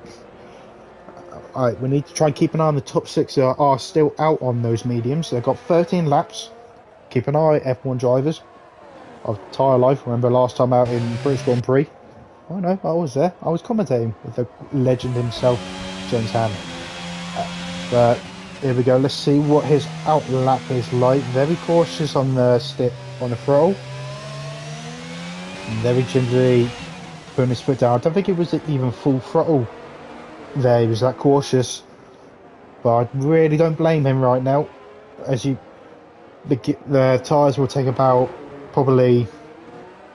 Alright, we need to try and keep an eye on the top 6 that are still out on those mediums. They've got 13 laps. Keep an eye, F1 drivers of tyre life. Remember last time out in British Grand Prix? Oh no, I was there. I was commentating with the legend himself, James Ham. But here we go. Let's see what his out lap is like. Very cautious on the throttle. Very gingerly putting his foot down. I don't think it was even full throttle there. He was that cautious. But I really don't blame him right now. As the tyres will take about probably,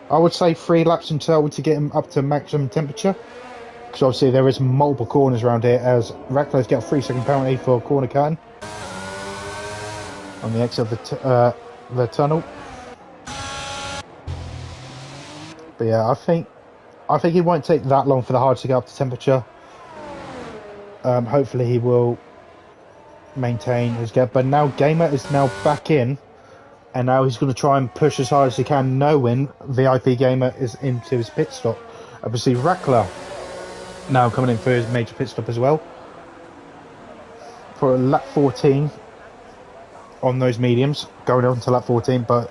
I would say, 3 laps in total to get him up to maximum temperature. Because obviously there is multiple corners around here, as Ratcliffe's got a 3-second penalty for corner cutting on the exit of the tunnel. But yeah, I think it won't take that long for the hards to get up to temperature. Hopefully he will maintain his gap. But now Gamer is now back in, and now he's going to try and push as hard as he can, knowing VIP Gamer is into his pit stop. Obviously Rackler now coming in for his major pit stop as well for lap 14 on those mediums, going on to lap 14, but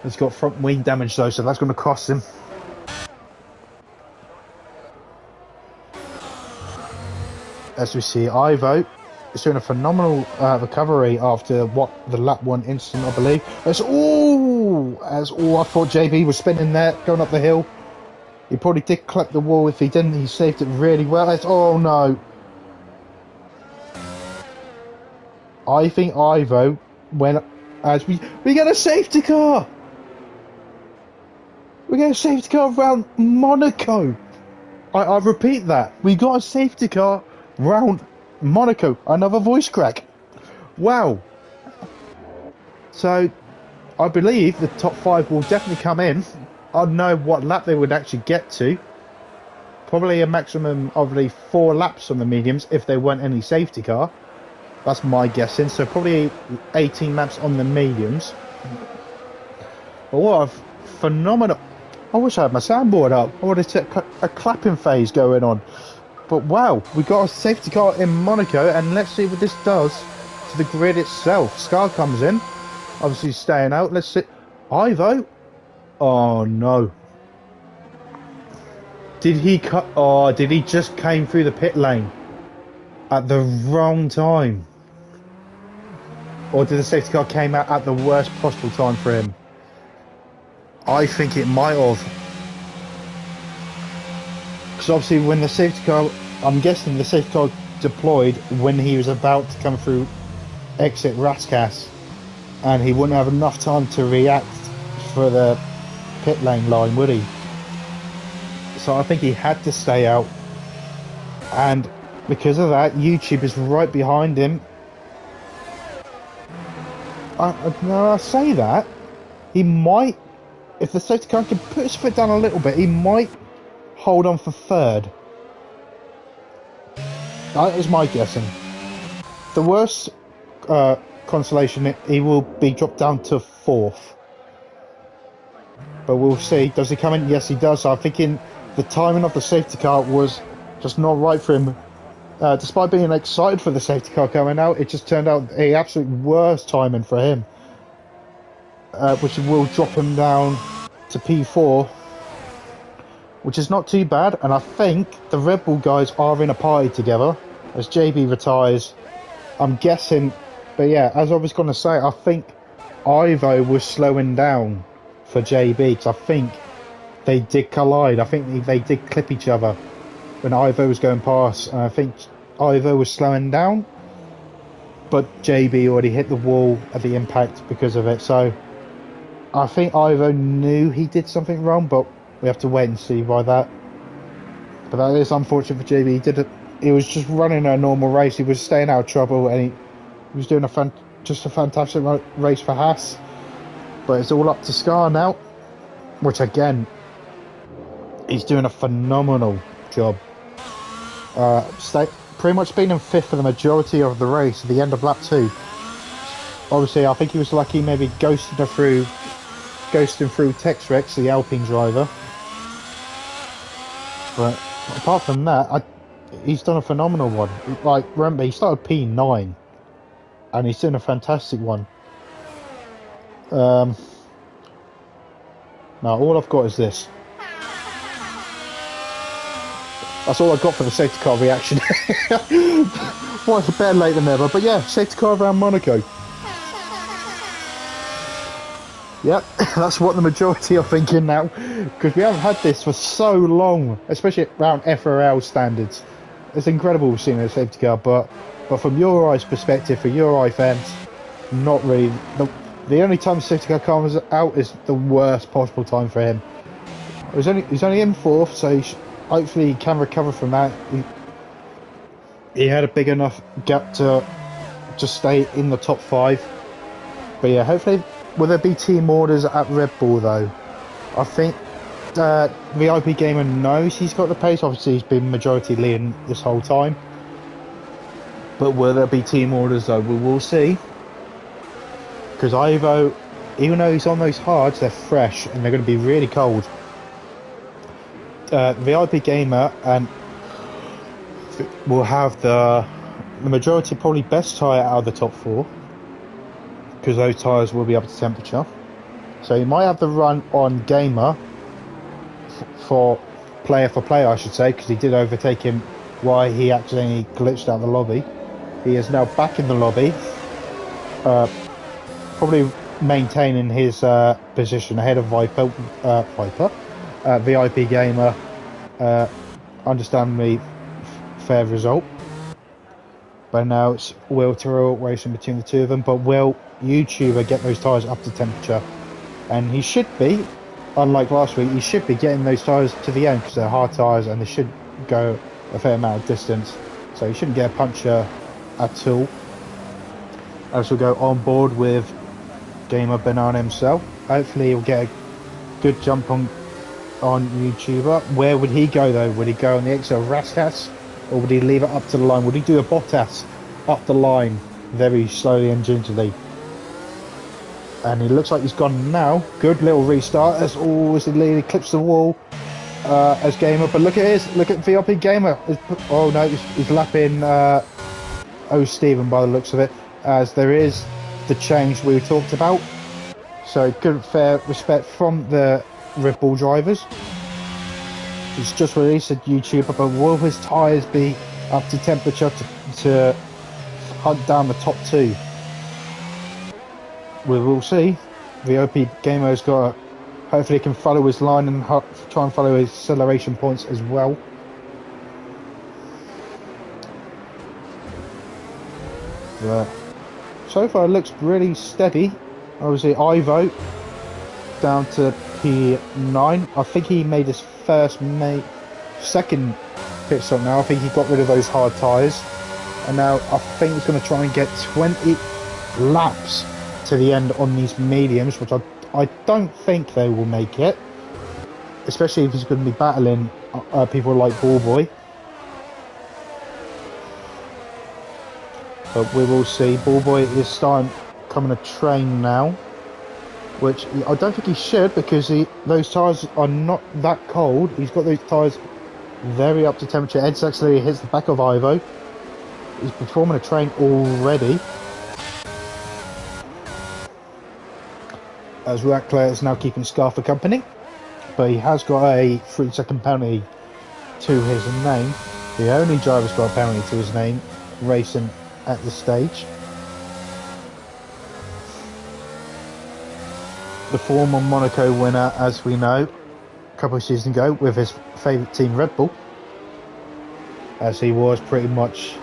he's got front wing damage though, so that's going to cost him. As we see, Ivo is doing a phenomenal recovery after the lap 1 incident, I believe. I thought JB was spinning there, going up the hill. He probably did clip the wall. If he didn't, he saved it really well. Oh no. I think Ivo, when as we get a safety car. We get a safety car around Monaco. I repeat that. We got a safety car round Monaco. Another voice crack. Wow. So, I believe the top 5 will definitely come in. I don't know what lap they would actually get to. Probably a maximum of the 4 laps on the mediums if there weren't any safety car. That's my guessing. So probably 18 laps on the mediums. But what a phenomenal... I wish I had my soundboard up. I would have set a clapping phase going on. But wow, we got a safety car in Monaco, and let's see what this does to the grid itself. Scar comes in, obviously staying out. Let's see. Ivo. Oh no. Did he cut? Oh, did he just came through the pit lane at the wrong time? Or did the safety car came out at the worst possible time for him? I think it might have. Because obviously when the safety car, I'm guessing the safety car deployed when he was about to come through exit Raskas, and he wouldn't have enough time to react for the pit lane line, would he? So I think he had to stay out, and because of that, YouTube is right behind him. Now I say that, he might, if the safety car can put his foot down a little bit, he might hold on for 3rd. That is my guessing. The worst consolation, he will be dropped down to 4th. But we'll see. Does he come in? Yes, he does. So I'm thinking the timing of the safety car was just not right for him. Despite being excited for the safety car coming out, it just turned out the absolute worst timing for him. Which will drop him down to P4. Which is not too bad. And I think the Red Bull guys are in a party together as JB retires. I'm guessing. But yeah, as I was going to say, I think Ivo was slowing down for JB. Because I think they did collide. I think they did clip each other when Ivo was going past, and I think Ivo was slowing down, but JB already hit the wall at the impact because of it. So I think Ivo knew he did something wrong, but we have to wait and see why that. But that is unfortunate for JB. He was just running a normal race. He was staying out of trouble, and he was doing just a fantastic race for Haas. But it's all up to Scar now, which again, he's doing a phenomenal job. Pretty much been in 5th for the majority of the race at the end of lap 2. Obviously, I think he was lucky, maybe ghosting through Tex Rex, the Alpine driver. But apart from that, he's done a phenomenal one. Like, remember, he started P9, and he's doing a fantastic one. Now, all I've got is this. That's all I got for the safety car reaction. Well, it's better late than never. But yeah, safety car around Monaco. Yep, that's what the majority are thinking now. Because we haven't had this for so long, especially around FRL standards. It's incredible seeing a safety car, but from your eyes perspective, for your eye fans, not really. The only time the safety car comes out is the worst possible time for him. He's only in 4th, so hopefully he can recover from that. He had a big enough gap to just stay in the top 5. But yeah, hopefully, will there be team orders at Red Bull though? I think VIP Gamer knows he's got the pace. Obviously, he's been majority leading this whole time. But will there be team orders though? We will see. Because Ivo, even though he's on those hards, they're fresh and they're going to be really cold. VIP Gamer and will have the majority probably best tyre out of the top 4, because those tyres will be up to temperature. So he might have the run on Gamer for player I should say, because he did overtake him while he accidentally glitched out the lobby. He is now back in the lobby, probably maintaining his position ahead of Viper. VIP Gamer, understandably fair result. But now it's Will Terrell racing between the two of them. But Will YouTuber get those tyres up to temperature. And he should be, unlike last week, he should be getting those tyres to the end because they're hard tyres and they should go a fair amount of distance. So he shouldn't get a puncture at all. As we'll go on board with Gamer Banana himself. Hopefully he'll get a good jump on YouTuber. Where would he go though? Would he go on the exit of Raskas? Or would he leave it up to the line? Would he do a Bottas up the line very slowly and gingerly? And he looks like he's gone now. Good little restart as he clips the wall as Gamer. But look at this. Look at VIP Gamer. Oh no, he's lapping Stephen by the looks of it. As there is the change we talked about. So good fair respect from the Red Bull drivers. He's just released a YouTuber, but will his tyres be up to temperature to hunt down the top two? We will see. The OP Gamer's got hopefully he can follow his line and try and follow his acceleration points as well. But so far it looks really steady. Obviously Ivo down to P9. I think he made his second pit stop now. I think he got rid of those hard tyres. And now I think he's going to try and get 20 laps to the end on these mediums, which I don't think they will make it. Especially if he's going to be battling people like Ballboy. But we will see. Ballboy is starting coming to train now, which I don't think he should, because those tyres are not that cold. He's got those tyres very up to temperature. Ed actually hits the back of Ivo. He's performing a train already. As Ratcliffe is now keeping Scarfer company, but he has got a 3-second penalty to his name. The only driver's got a penalty to his name racing at this stage. The former Monaco winner, as we know, a couple of seasons ago with his favourite team Red Bull, as he was pretty much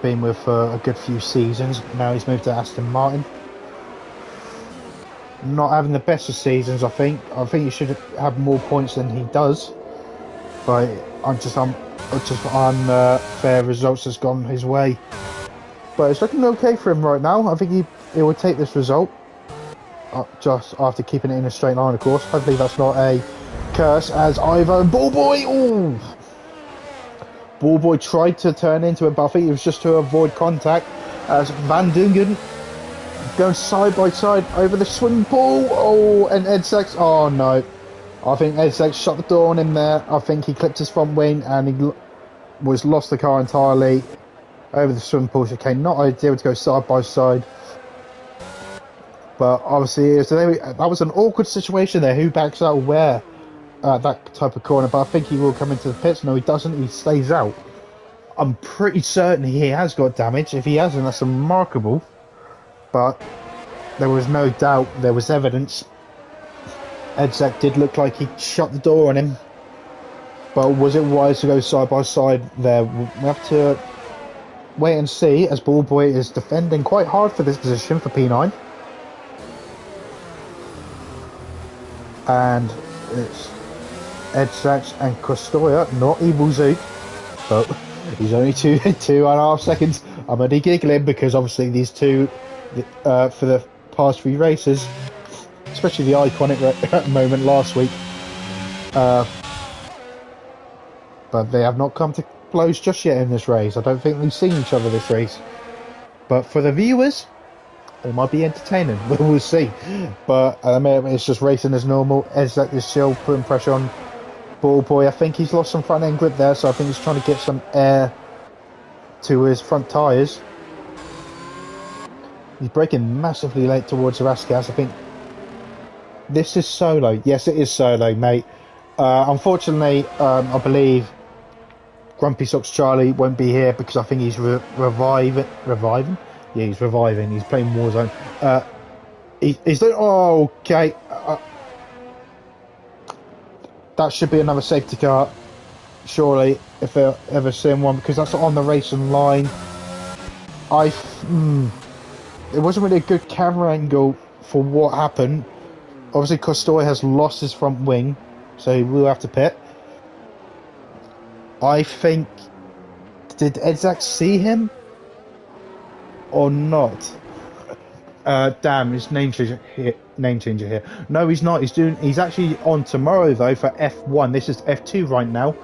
been with for a good few seasons. Now he's moved to Aston Martin. Not having the best of seasons, I think. I think he should have more points than he does. But unfair results has gone his way. But it's looking okay for him right now. I think he will take this result. Just after keeping it in a straight line, of course. Hopefully that's not a curse as Ivo and Ballboy. Ooh! Ballboy tried to turn into it, but I think it was just to avoid contact as Van Dungen going side by side over the swimming pool. Oh, and Ed Sex. Oh no. I think Ed Sex shut the door on him there. I think he clipped his front wing and he lost the car entirely over the swimming pool chicane. Not ideal to go side by side. But obviously, that was an awkward situation there. Who backs out where? That type of corner. But I think he will come into the pits. No, he doesn't. He stays out. I'm pretty certain he has got damage. If he hasn't, that's remarkable. But there was no doubt. There was evidence. Edzak did look like he shut the door on him. But was it wise to go side by side there? We have to wait and see, as Ballboy is defending quite hard for this position for P9. And it's Edzak and Costoya, not Evil Zook. But he's only 2.5 seconds. I'm only giggling because obviously these two, for the past 3 races, especially the iconic moment last week, but they have not come to blows just yet in this race. I don't think they've seen each other this race, but for the viewers it might be entertaining. We'll see. But at the moment it's just racing as normal. Edzak is still putting pressure on Ballboy. I think he's lost some front end grip there, so I think he's trying to get some air to his front tyres. He's braking massively late towards Raskas. I think this is solo. Yes, it is solo, mate. Unfortunately, I believe Grumpy Socks Charlie won't be here because I think he's reviving. Yeah, he's reviving. He's playing Warzone. He's doing. Oh, okay. That should be another safety car, surely, if they're ever seeing one, because that's on the racing line. it wasn't really a good camera angle for what happened. Obviously, Costoy has lost his front wing, so he will have to pit. I think, did Edzak see him or not? Damn, his name changer here. No, he's not. He's actually on tomorrow though for F1. This is F2 right now,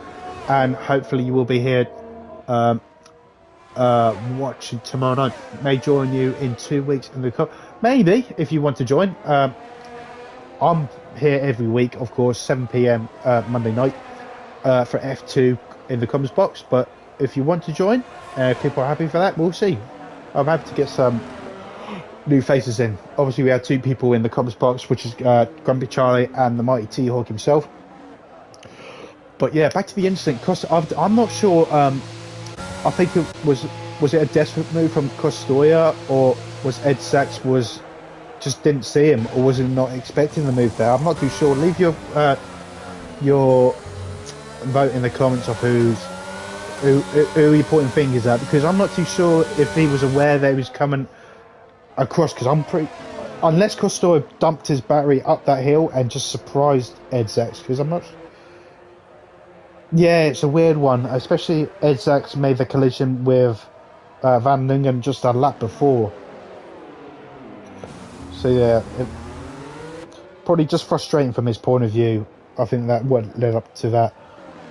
and hopefully you will be here watching tomorrow night. May join you in 2 weeks in the cup. Maybe if you want to join. I'm here every week, of course, 7 p.m. Monday night for F2 in the comments box. But if you want to join, if people are happy for that, we'll see. I'm happy to get some new faces in. Obviously, we had 2 people in the comments box, which is Grumpy Charlie and the mighty T-Hawk himself. But yeah, back to the incident. I'm not sure. I think it was it a desperate move from Costoya, or was Ed Sachs just didn't see him, or was he not expecting the move there? I'm not too sure. Leave your vote in the comments of who you're pointing fingers at, because I'm not too sure if he was aware that he was coming across, because unless Costoya dumped his battery up that hill and just surprised Ed Sachs, because I'm not. Yeah, it's a weird one, especially Ed Sachs made the collision with Van Lingen just a lap before. So yeah, probably just frustrating from his point of view. I think that what led up to that,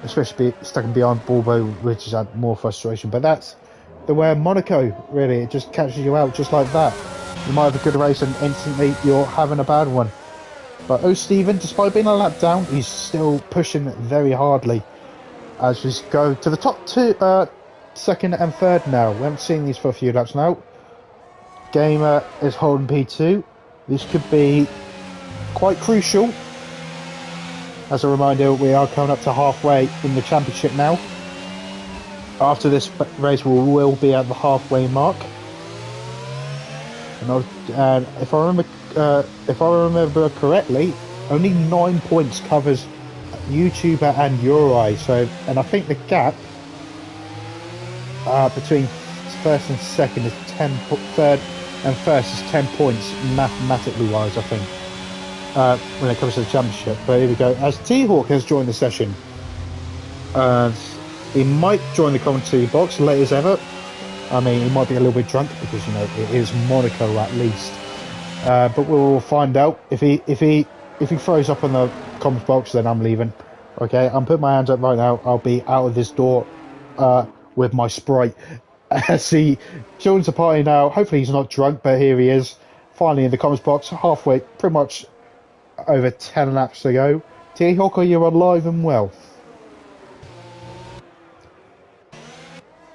especially stuck behind Bulbo, which has had more frustration. But that's the way of Monaco, really. It just catches you out just like that. You might have a good race and instantly you're having a bad one. But Stephen, despite being a lap down, he's still pushing very hardly. As we go to the top 2, second and third now. We haven't seen these for a few laps now. Gamer is holding P2. This could be quite crucial. As a reminder, we are coming up to halfway in the championship now. After this race, we will be at the halfway mark. And if I remember correctly, only 9 points covers YouTuber and Uri. So, and I think the gap between first and second is 10. Third and first is 10 points mathematically wise, I think, when it comes to the championship. But here we go. As T-Hawk has joined the session, he might join the commentary box late as ever. I mean, he might be a little bit drunk because, you know, it is Monaco at least. But we'll find out. If he throws up on the comments box, then I'm leaving. Okay, I'm putting my hands up right now. I'll be out of this door with my Sprite. As he joins the party now. Hopefully he's not drunk, but here he is. Finally in the comments box, halfway, pretty much over 10 laps to go. T-Hawk, you're alive and well.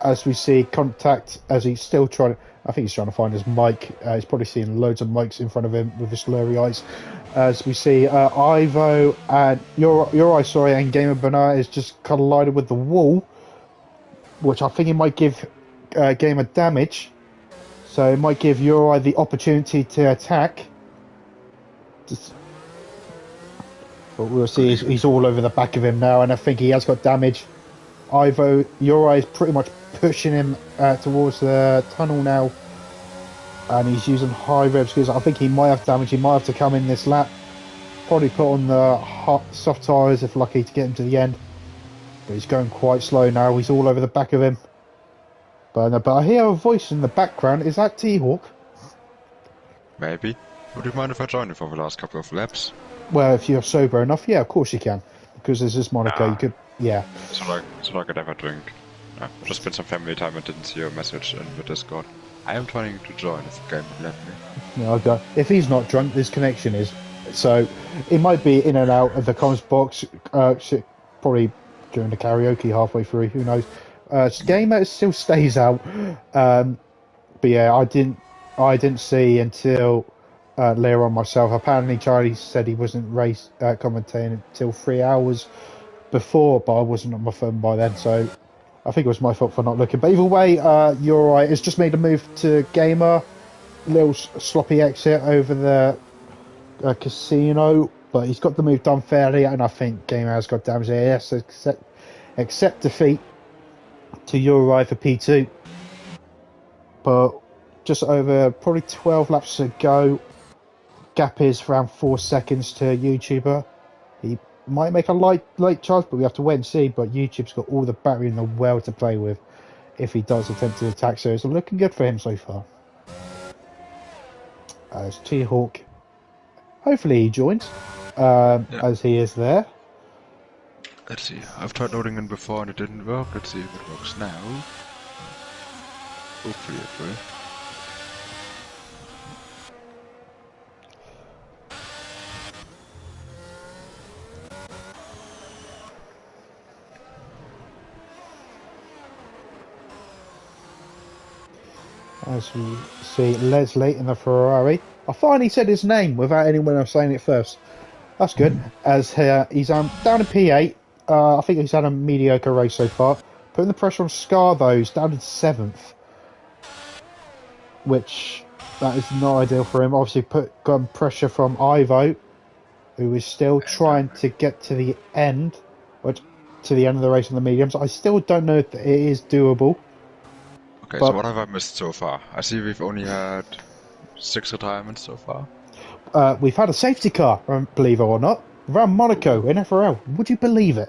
As we see contact, as he's still trying to, I think he's trying to find his mic. He's probably seeing loads of mics in front of him with his slurry eyes. As we see Ivo and Uri, and Gamer Bernard is just collided with the wall, which I think it might give Gamer damage. So it might give Uri the opportunity to attack. But we'll see, he's all over the back of him now, and I think he has got damage. Ivo, Uri is pretty much pushing him towards the tunnel now, and he's using high revs because I think he might have damage. He might have to come in this lap, probably put on the soft tyres if lucky to get him to the end, but he's going quite slow now. He's all over the back of him, but I hear a voice in the background. Is that T-Hawk? Maybe. Would you mind if I join you for the last couple of laps? Well, if you're sober enough, yeah, of course you can, because this is Monaco. You could, yeah. So I could have a drink. Just spend some family time and didn't see your message in the Discord. I am trying to join if the game would let me. No, okay. If he's not drunk, this connection is. So it might be in and out of the comments box. Probably during the karaoke halfway through. Who knows? Gamer still stays out. But yeah, I didn't see until later on myself. Apparently, Charlie said he wasn't commentating until 3 hours before, but I wasn't on my phone by then, so I think it was my fault for not looking. But either way, you're right. It's just made a move to Gamer, little sloppy exit over the casino, but he's got the move done fairly, and I think Gamer has got damage there. Yes, accept defeat to Uri for P2. But just over probably 12 laps to go. Gap is around 4 seconds to YouTuber. He might make a late charge, but we have to wait and see. But YouTube's got all the battery in the world to play with if he does attempt to attack, so it's looking good for him so far. As T-Hawk, hopefully he joins, as he is there. Let's see. I've tried loading in before and it didn't work. Let's see if it works now. Hopefully it will. As we see Leslie in the Ferrari. I finally said his name without anyone else saying it first. That's good. As he's down in P8. I think he's had a mediocre race so far. Putting the pressure on Scar, though, he's down in 7th. Which, that is not ideal for him. Obviously, got pressure from Ivo, who is still trying to get to the end. Or to the end of the race on the mediums. I still don't know if it is doable. Okay, so what have I missed so far? I see we've only had 6 retirements so far. We've had a safety car, believe it or not, around Monaco in FRL. Would you believe it?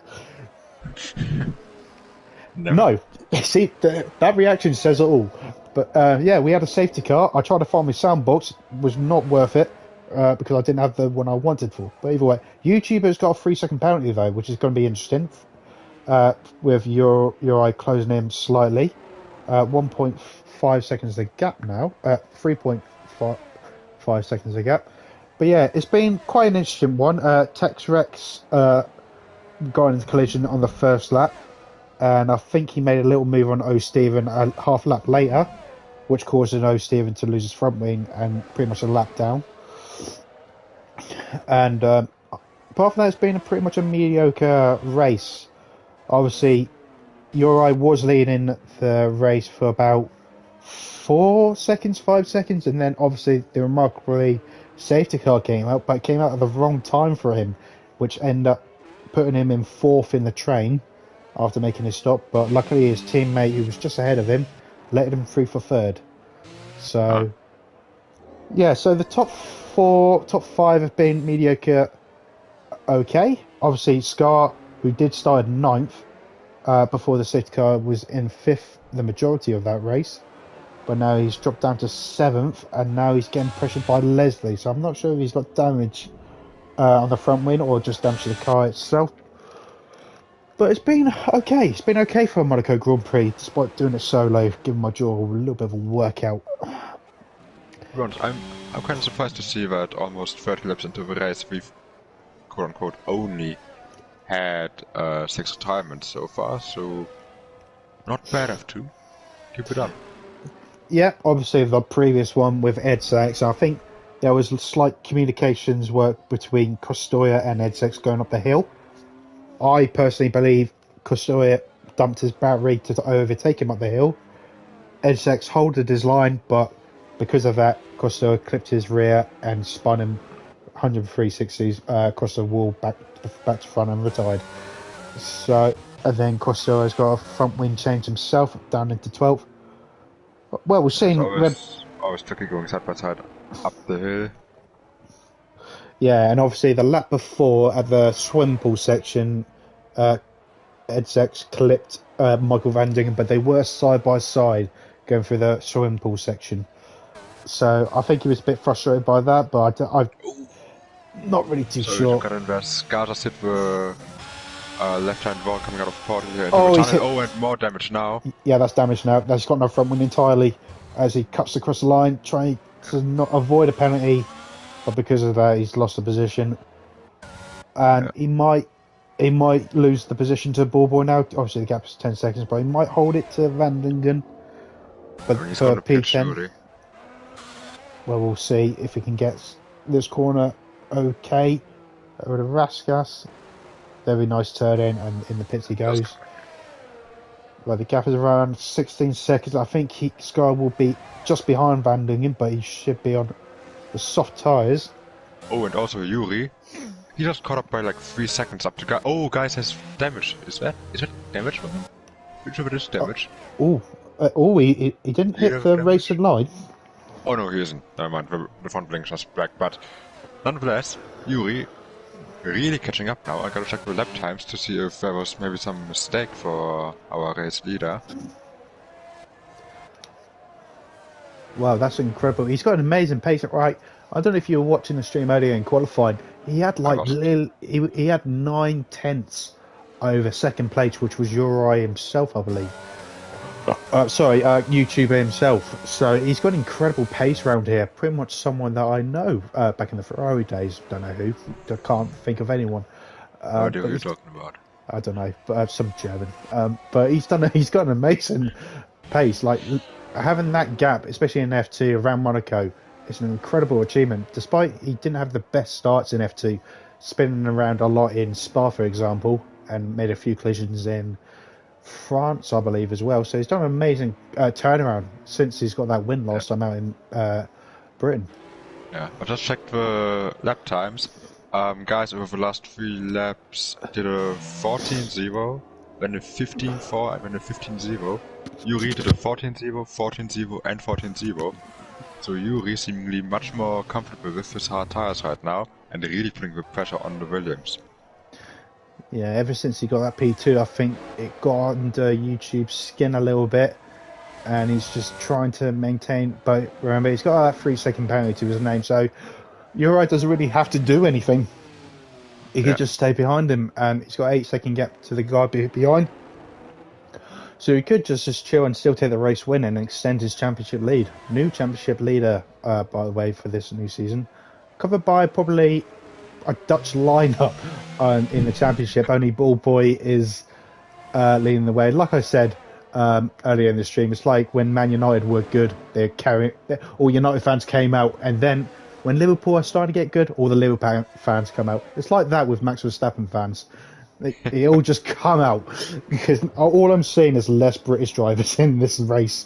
No. See, that reaction says it all. But yeah, we had a safety car. I tried to find my sound box. Was not worth it because I didn't have the one I wanted for. But either way, YouTuber's got a 3-second penalty though, which is going to be interesting. With your eye closing in slightly. 1.5 seconds the gap now. 3.5 seconds the gap. But yeah, it's been quite an interesting one. Tex Rex got into collision on the first lap, and I think he made a little move on O Steven a half lap later, which caused an O Steven to lose his front wing and pretty much a lap down. And apart from that, it's been pretty much a mediocre race. Obviously, Uri was leading the race for about 5 seconds, and then obviously the remarkably safety car came out, but it came out at the wrong time for him, which ended up putting him in 4th in the train after making his stop. But luckily his teammate, who was just ahead of him, let him through for 3rd. So yeah, so the top 5 have been mediocre. Okay, obviously Scar, who did start 9th before the safety car, was in 5th the majority of that race. But now he's dropped down to 7th, and now he's getting pressured by Leslie. So I'm not sure if he's got damage on the front wing or just damage to the car itself. But it's been okay. It's been okay for a Monaco Grand Prix, despite doing it solo, giving my jaw a little bit of a workout. I'm kind of surprised to see that almost 30 laps into the race we've quote-unquote only had 6 retirements so far. So not bad after. Keep it up. Yeah, obviously the previous one with Edsex, I think there was slight communications work between Costoya and Edsex going up the hill. I personally believe Costoya dumped his battery to overtake him up the hill. Edsex holded his line, but because of that, Costoya clipped his rear and spun him 103.60s across the wall back to front and retired. So, and then Costoya's got a front wing change himself down into 12th. Well, we're seeing always tricky going side by side up the hill. Yeah, and obviously the lap before at the swim pool section, Edsex clipped Michael Van Dingen, but they were side by side going through the swim pool section. So I think he was a bit frustrated by that, but I'm not really too sure. Scar just hit the left-hand wall coming out of port here. And more damage now. Yeah, that's damage now. He's got no front wing entirely as he cuts across the line, trying to not avoid a penalty, but because of that, he's lost the position, and he might lose the position to Ballboy now. Obviously, the gap is 10 seconds, but he might hold it to Van Dingen. But for P10, well, we'll see if he can get this corner okay. Over to Raskas. Very nice turn in, and in the pits he goes. Well, the gap is around 16 seconds. I think Sky will be just behind Van Dingen, but he should be on the soft tyres. Oh, and also Yuri. He just caught up by like 3 seconds up to guy. Oh, guys has damage. Is that damage for him? Which of it is damage? He didn't hit the racing line. Oh no, he isn't. Never mind, the front blink's just black. But nonetheless, Yuri really catching up now. I gotta check the lap times to see if there was maybe some mistake for our race leader. Wow, that's incredible. He's got an amazing pace, right? I don't know if you were watching the stream earlier in qualifying. He had like he had 9/10 over second place, which was Uri himself, I believe. YouTuber himself. So he's got incredible pace around here. Pretty much someone that I know back in the Ferrari days. Don't know who. I can't think of anyone. No idea who you're talking about. I don't know, but some German. But he's got an amazing pace. Like having that gap, especially in F2 around Monaco, is an incredible achievement. Despite he didn't have the best starts in F2, spinning around a lot in Spa, for example, and made a few collisions in France, I believe, as well. So he's done an amazing turnaround since he's got that win last time out in Britain. Yeah, I just checked the lap times. Guys over the last 3 laps did a 14.0, then a 15.4, and then a 15.0. Yuri did a 14.0, 14.0, and 14.0. So Yuri seemingly much more comfortable with his hard tires right now, and really putting the pressure on the Williams. Yeah, ever since he got that P2, I think it got under YouTube's skin a little bit, and he's just trying to maintain. But remember, he's got that 3-second penalty to his name, so Uri doesn't really have to do anything. He could just stay behind him, and he's got 8-second gap to the guy behind. So he could just chill and still take the race win and extend his championship lead. New championship leader, by the way, for this new season. Covered by probably a Dutch lineup in the championship. Only Ballboy is leading the way. Like I said earlier in the stream, it's like when Man United were good, all United fans came out, and then when Liverpool are starting to get good, all the Liverpool fans come out. It's like that with Max Verstappen fans. They all just come out, because all I'm seeing is less British drivers in this race,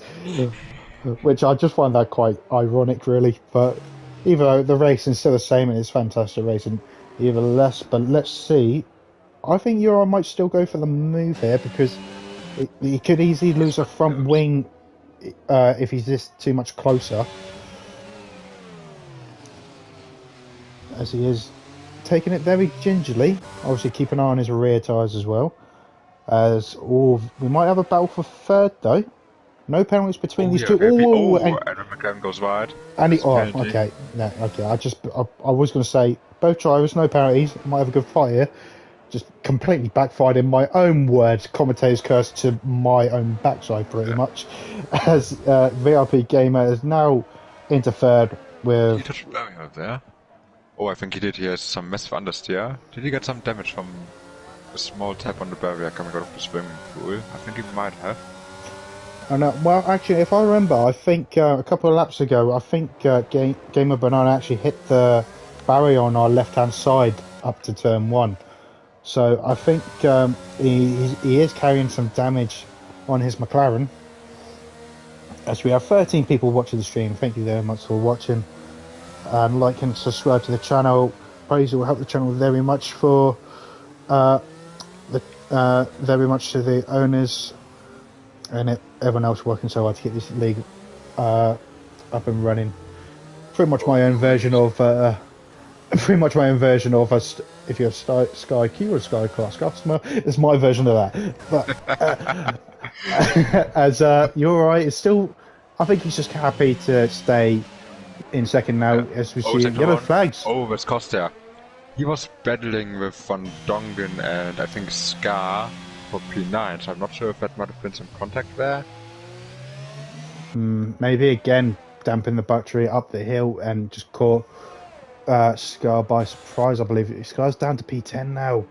which I just find that quite ironic, really. But even though the racing is still the same and it's fantastic racing, even less. But let's see. I think Euro might still go for the move here, because he could easily lose a front wing if he's this too much closer, as he is taking it very gingerly. Obviously keep an eye on his rear tyres as well. We might have a battle for third though. No penalties between these two. And McLaren goes wide. And okay. No, okay. I was going to say both drivers, no penalties. Might have a good fight here. Just completely backfired in my own words. Commentator's curse to my own backside, pretty much. As VIP Gamer is now into third with. He touched barrier there. Oh, I think he did. He has some massive understeer. Did he get some damage from a small tap on the barrier coming out of the swimming pool? I think he might have. Well, actually, if I remember, I think a couple of laps ago, I think Gamer Banana actually hit the barrier on our left-hand side up to turn 1. So I think he is carrying some damage on his McLaren. As we have 13 people watching the stream, thank you very much for watching. And like and subscribe to the channel. Praise will help the channel very much for very much to the owners and everyone else working so hard to get this league up and running. Pretty much my own version of us. If you're a Sky Q or Sky Class customer, it's my version of that. But as you're right, it's still. I think he's just happy to stay in second now, as we see yellow flags. Oh, that's Costa. He was battling with Van Dongen and I think Scar for P9, so I'm not sure if that might have been some contact there. Maybe again damping the battery up the hill and just caught Scar by surprise. I believe Scar's down to P10 now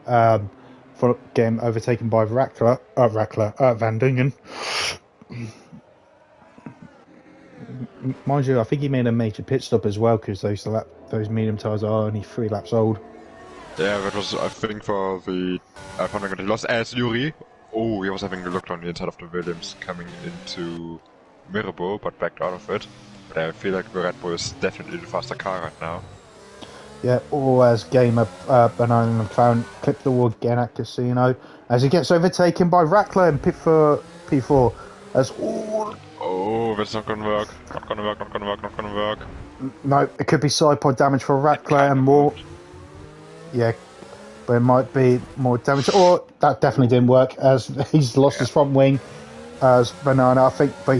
for getting overtaken by Van Dongen. Mind you, I think he made a major pit stop as well, because those medium tyres are only 3 laps old. Yeah, that was, I think, for the Van he lost as Yuri. Oh, he was having a look on the inside of the Williams coming into Mirabo, but backed out of it. But I feel like the Red Bull is definitely the faster car right now. Yeah, or as Gamer Banana and McLaren clip the wall again at Casino, as he gets overtaken by Rackler and pit for P4. As Oh, that's not gonna work. Not gonna work, not gonna work, not gonna work. No, it could be side pod damage for Rattler and more. Yeah, but it might be more damage. Or that definitely didn't work as he's lost his front wing as Banana, I think, but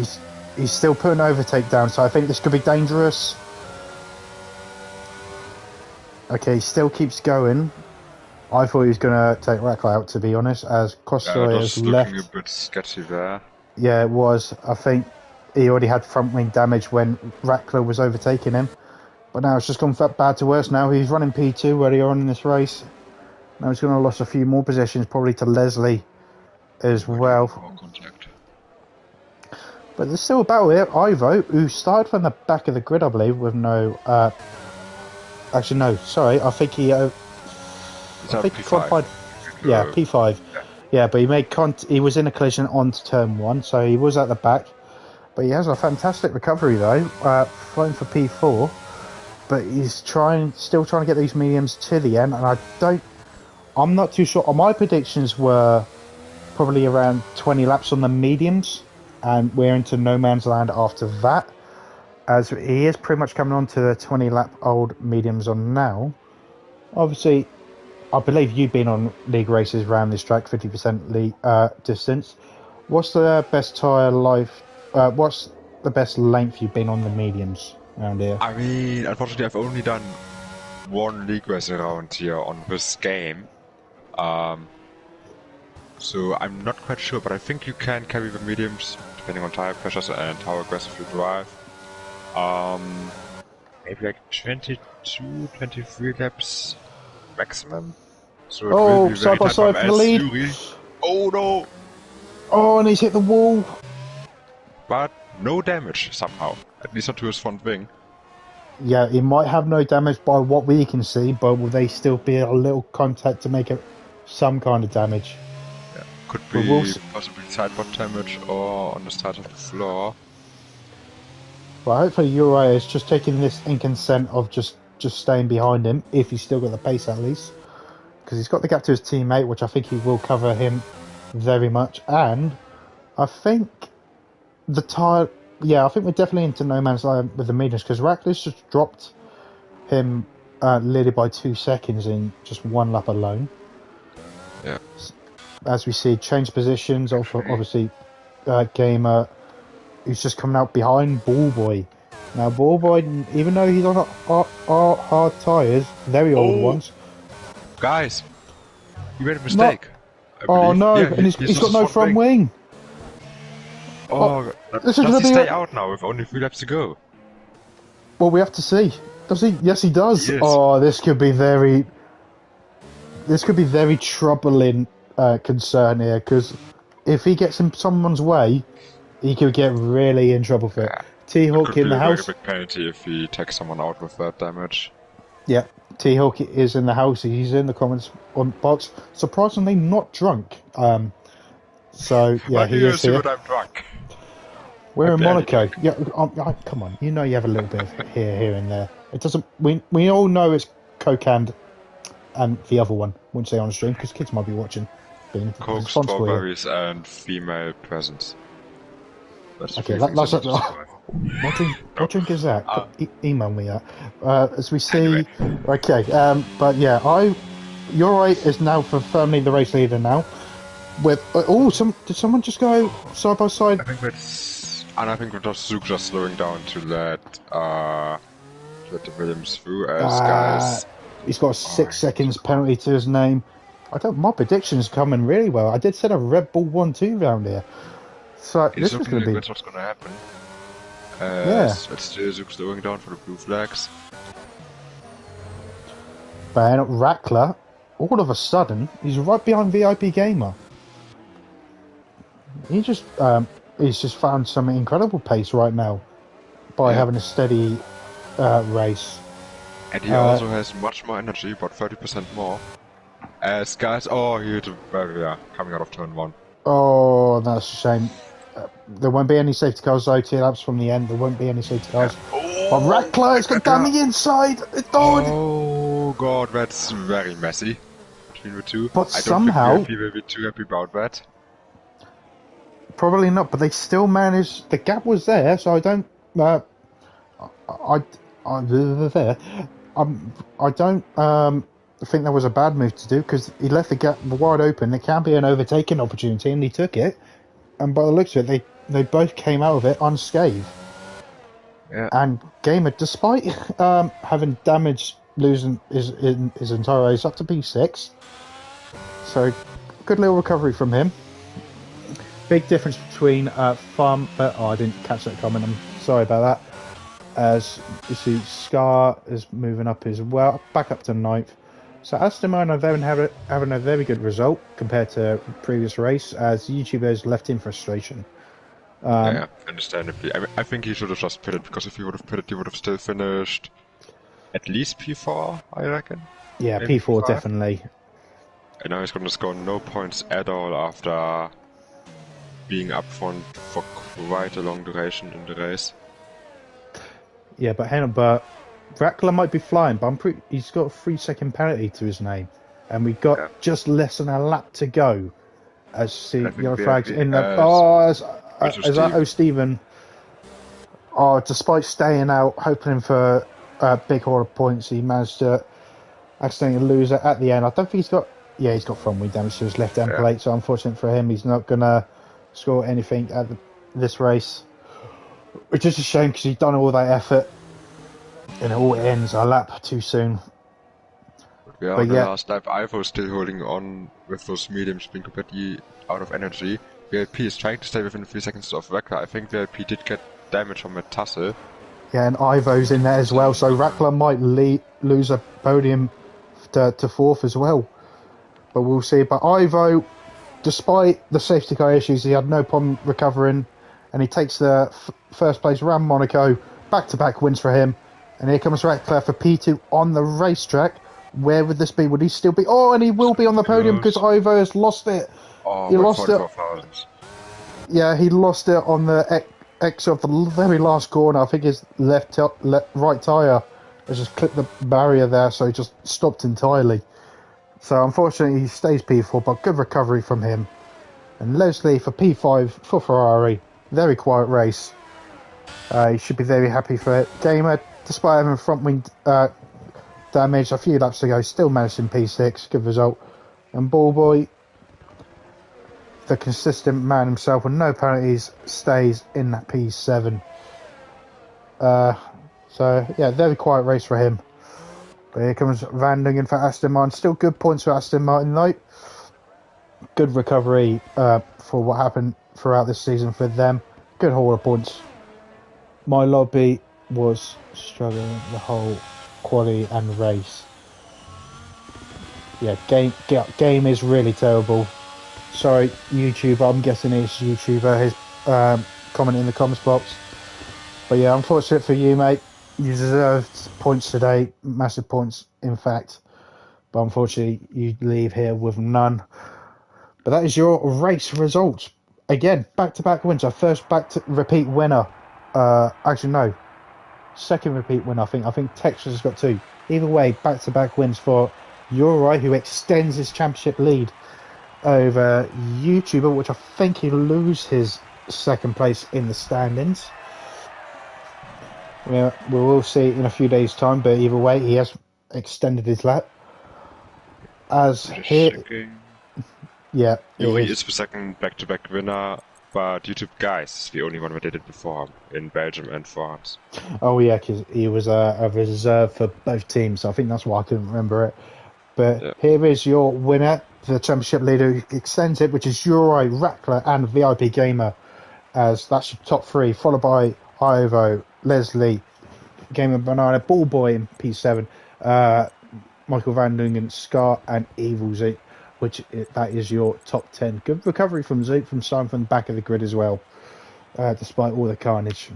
he's still putting overtake down, so I think this could be dangerous. Okay, he still keeps going. I thought he was going to take Rattler out, to be honest, as Costoy has left. Looking a bit sketchy there. Yeah, it was. I think he already had front wing damage when Rattler was overtaking him. But now it's just gone from bad to worse now. He's running P2 earlier on in this race. Now he's going to lose a few more positions, probably to Leslie as well. Contact. But there's still a battle here. Ivo, who started from the back of the grid, I believe, with no... actually, no, sorry. I think he... I think he qualified... Yeah, P5. Yeah, but he made he was in a collision onto turn 1, so he was at the back. But he has a fantastic recovery, though, flying for P4. But he's still trying to get these mediums to the end, and I'm not too sure. My predictions were probably around 20 laps on the mediums, and we're into no man's land after that, as he is pretty much coming on to the 20 lap old mediums on now. Obviously, I believe you've been on league races around this track, 50% league, distance. What's the best tyre life? What's the best length you've been on the mediums around here? I mean, unfortunately, I've only done one league race around here on this game. So I'm not quite sure, but I think you can carry the mediums depending on tire pressures and how aggressive you drive. Maybe like 22, 23 laps maximum. So it will be side by side for the lead. Yuri. Oh no! Oh, and he's hit the wall. But no damage somehow, at least not to his front wing. Yeah, he might have no damage by what we can see, but will they still be a little contact to make it some kind of damage? Yeah, could be possibly sideboard damage or on the start of the floor. Well, hopefully Uri is just taking this in consent of just staying behind him, if he's still got the pace at least. Because he's got the gap to his teammate, which I think he will cover him very much. And I think the tyre... Yeah, I think we're definitely into no man's land with the mediums, because Rackler's just dropped him literally by 2 seconds in just one lap alone. Yeah. As we see, change positions, obviously Gamer, who's just coming out behind Ballboy. Now Ballboy, even though he's on hard tyres, very old ones. Guys, you made a mistake. Oh no, yeah, and he's got no front wing. Oh, does he stay out now with only 3 laps to go? Well, we have to see. Does he? Yes, he does. Yes. Oh, this could be very troubling concern here, because if he gets in someone's way, he could get really in trouble for it. T-Hawk in the house. It could be a big penalty if he takes someone out with that damage. Yeah, T-Hawk is in the house. He's in the comments box. Surprisingly, not drunk. So yeah, he is here. I'm drunk. We're in Monaco. Yeah, come on. You know you have a little bit of here and there. It doesn't. We all know it's Coke and the other one. Wouldn't say on stream because kids might be watching. Being Coke, strawberries, and female presents. That's okay, that's what drink is that? Email me that. As we see, anyway. Okay. But yeah, Uri is now firmly the race leader now. With did someone just go side by side? I think we're just slowing down to let the Williams through as guys. He's got a 6 seconds penalty to his name. My prediction's coming really well. I did set a Red Bull 1-2 round here. So this is going to be... That's what's going to happen. It's still slowing down for the blue flags. But Rackler, all of a sudden, he's right behind VIP Gamer. He's just found some incredible pace right now by having a steady race. And he also has much more energy, about 30% more. As guys, he hit a barrier coming out of turn 1. Oh, that's a shame. There won't be any safety cars though, 2 laps from the end. There won't be any safety cars. But Rackler's got down the inside. Oh god, that's very messy between the two. But I don't somehow think he will be too happy about that. Probably not, but they still managed. The gap was there, so I don't. I there. I don't think that was a bad move to do because he left the gap wide open. It can be an overtaking opportunity, and he took it. And by the looks of it, they both came out of it unscathed. Yeah. And Gamer, despite having damaged losing his entire race up to P6, so good little recovery from him. Big difference between Farm. I didn't catch that comment. I'm sorry about that. As you see, Scar is moving up as well, back up to 9th. So Aston Martin are having a very good result compared to previous race, as YouTubers left in frustration. Yeah, understandably. I think he should have just pitted, because if he would have pitted, he would have still finished at least P4, I reckon. Yeah, Maybe P4 P5. definitely. And now he's going to score no points at all after being up front for quite a long duration in the race. Yeah, but hang on, but Rackler might be flying, but he's got a 3-second penalty to his name, and we got just less than a lap to go. As see yellow flags in the as that Stephen. Oh, despite staying out, hoping for a big haul of points, he managed to accidentally lose it at the end. I don't think he's got. Yeah, he's got front wing damage to his left end plate, so unfortunate for him, he's not gonna score anything at this race. Which is a shame because he's done all that effort, and it all ends a lap too soon. Yeah, on the last lap, Ivo still holding on with those mediums being completely out of energy. VIP is trying to stay within 3 seconds of Rackler. I think VIP did get damage from a tussle. Yeah, and Ivo's in there as well, so Rackler might lose a podium to 4th as well. But we'll see. But Ivo, despite the safety car issues, he had no problem recovering, and he takes the first place around Monaco. Back-to-back wins for him. And here comes Rackler for P2 on the racetrack. Where would this be? Would he still be? Oh, and he will be on the podium because Ivo has lost it. Oh, he lost it. Yeah, he lost it on the exit of the very last corner. I think his right tyre has just clipped the barrier there, so he just stopped entirely. So unfortunately, he stays P4, but good recovery from him. And Leslie for P5 for Ferrari. Very quiet race. He should be very happy for it. Gamer, despite having front wing damage a few laps ago, still managed in P6. Good result. And Ballboy, the consistent man himself with no penalties, stays in that P7. So yeah, very quiet race for him. But here comes Van Dingen for Aston Martin. Still good points for Aston Martin though. Good recovery for what happened throughout this season for them. Good haul of points. My lobby was struggling the whole quali and race. Yeah, game is really terrible. Sorry, YouTuber. I'm guessing it's YouTuber. His comment in the comments box. But yeah, unfortunate for you, mate. You deserved points today, massive points, in fact. But unfortunately, you leave here with none. But that is your race results. Again, back-to-back wins. Our first repeat winner. Actually, no. Second repeat winner, I think. I think Texas has got 2. Either way, back-to-back wins for Uri, who extends his championship lead over YouTuber, which I think he'll lose his second place in the standings. Yeah, we will see in a few days' time, but either way, he has extended his lap. As here, yeah, Yuri is the second back-to-back winner, but YouTube guys is the only one that did it before him in Belgium and France. Oh yeah, because he was a reserve for both teams. So I think that's why I couldn't remember it. But here is your winner, the championship leader who extends it, which is Uri, Rackler, and VIP Gamer. As that's your top 3, followed by Ivo, Leslie, Gamer Banana, Ballboy in P7, Michael Van Dingen, Scar, and Evil Zoot, that is your top 10. Good recovery from Zoot from starting from the back of the grid as well, despite all the carnage.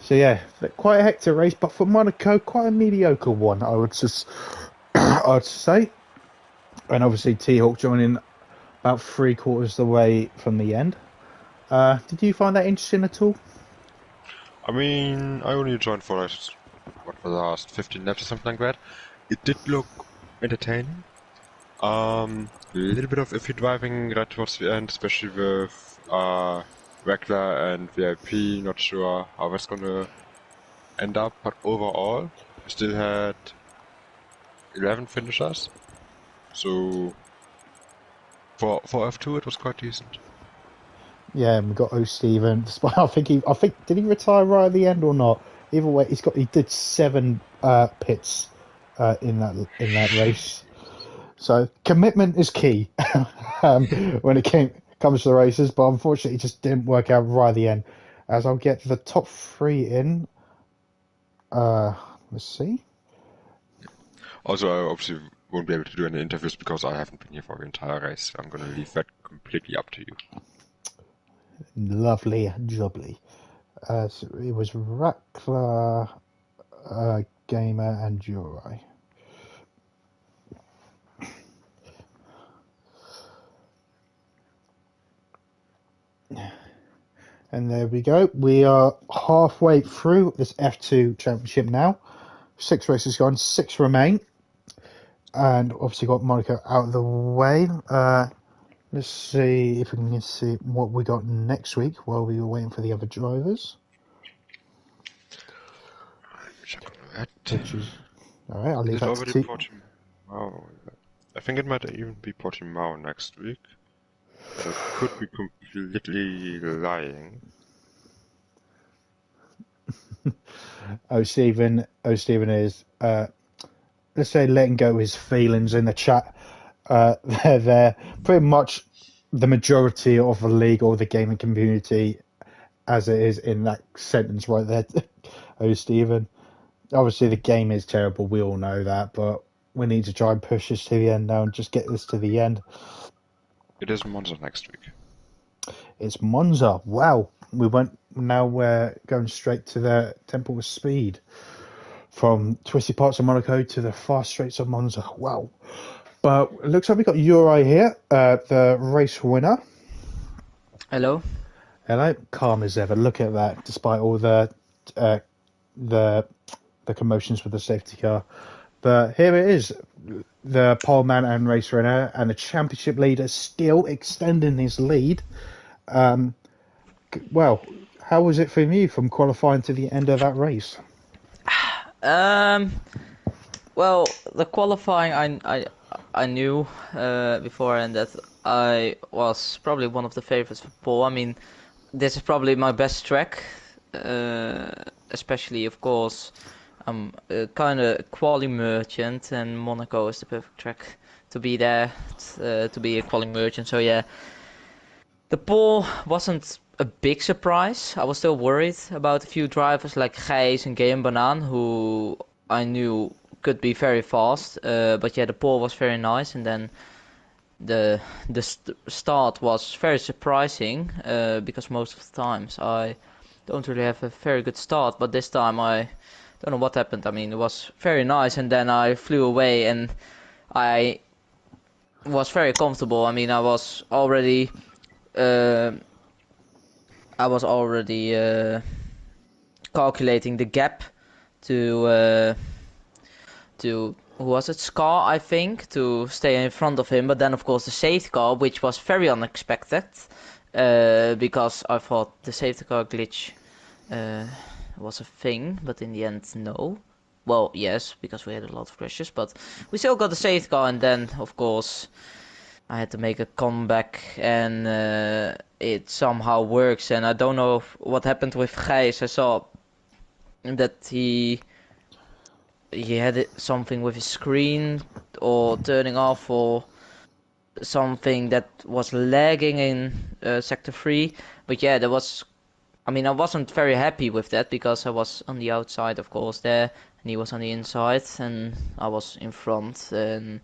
So yeah, quite a hectic race, but for Monaco, quite a mediocre one, I would say. And obviously T-Hawk joining about 3/4 of the way from the end. Did you find that interesting at all? I mean, I only joined for the last 15 laps or something like that. It did look entertaining. A little bit of iffy driving right towards the end, especially with regular and VIP. Not sure how that's gonna end up, but overall, we still had 11 finishers. So for F2, it was quite decent. Yeah, and we got O Steven. I think did he retire right at the end or not? Either way, he did 7 pits in that race. So commitment is key when comes to the races, but unfortunately, it just didn't work out right at the end. As I'll get the top 3 in. Let's see. Also, I obviously won't be able to do any interviews because I haven't been here for the entire race. I'm gonna leave that completely up to you. Lovely, jubbly. So it was Rackler, Gamer, and Jurai. And there we go. We are halfway through this F2 championship now. 6 races gone, 6 remain. And obviously got Monaco out of the way. Let's see if we can see what we got next week while we were waiting for the other drivers. Check on that. Which is alright, I'll leave Is it that already to Portimao? I think it might even be Portimao next week. But I could be completely lying. Stephen is let's say letting go his feelings in the chat. They're pretty much the majority of the league or the gaming community as it is in that sentence right there. Oh, Stephen. Obviously, the game is terrible. We all know that, but we need to try and push this to the end now and just get this to the end. It is Monza next week. It's Monza. Wow. Now we're going straight to the Temple of Speed. From twisty parts of Monaco to the fast straights of Monza. Wow. But it looks like we've got Uri here, the race winner. Hello. Hello. Calm as ever. Look at that, despite all the commotions with the safety car. But here it is, the pole man and race winner, and the championship leader still extending his lead. Well, how was it for you from qualifying to the end of that race? Well, the qualifying I knew before, and that I was probably one of the favorites for Paul. I mean, this is probably my best track, especially of course I'm kind of quali merchant, and Monaco is the perfect track to be there, to be a quali merchant. So yeah, the pole wasn't a big surprise. I was still worried about a few drivers like Gijs and Game Banaan, who I knew could be very fast. But yeah, the pole was very nice, and then the start was very surprising, because most of the times I don't really have a very good start, but this time I don't know what happened. I mean, it was very nice, and then I flew away, and I was very comfortable. I mean, uh, I was already calculating the gap to who was it, Scar, I think, to stay in front of him. But then of course the safety car, which was very unexpected, because I thought the safety car glitch was a thing, but in the end no. Well, yes, because we had a lot of crashes, but we still got the safety car, and then of course I had to make a comeback, and it somehow works. And I don't know what happened with Gijs. I saw that he had something with his screen or turning off, or something that was lagging in sector 3. But yeah, there was, I mean, I wasn't very happy with that because I was on the outside, of course, there, and he was on the inside, and I was in front, and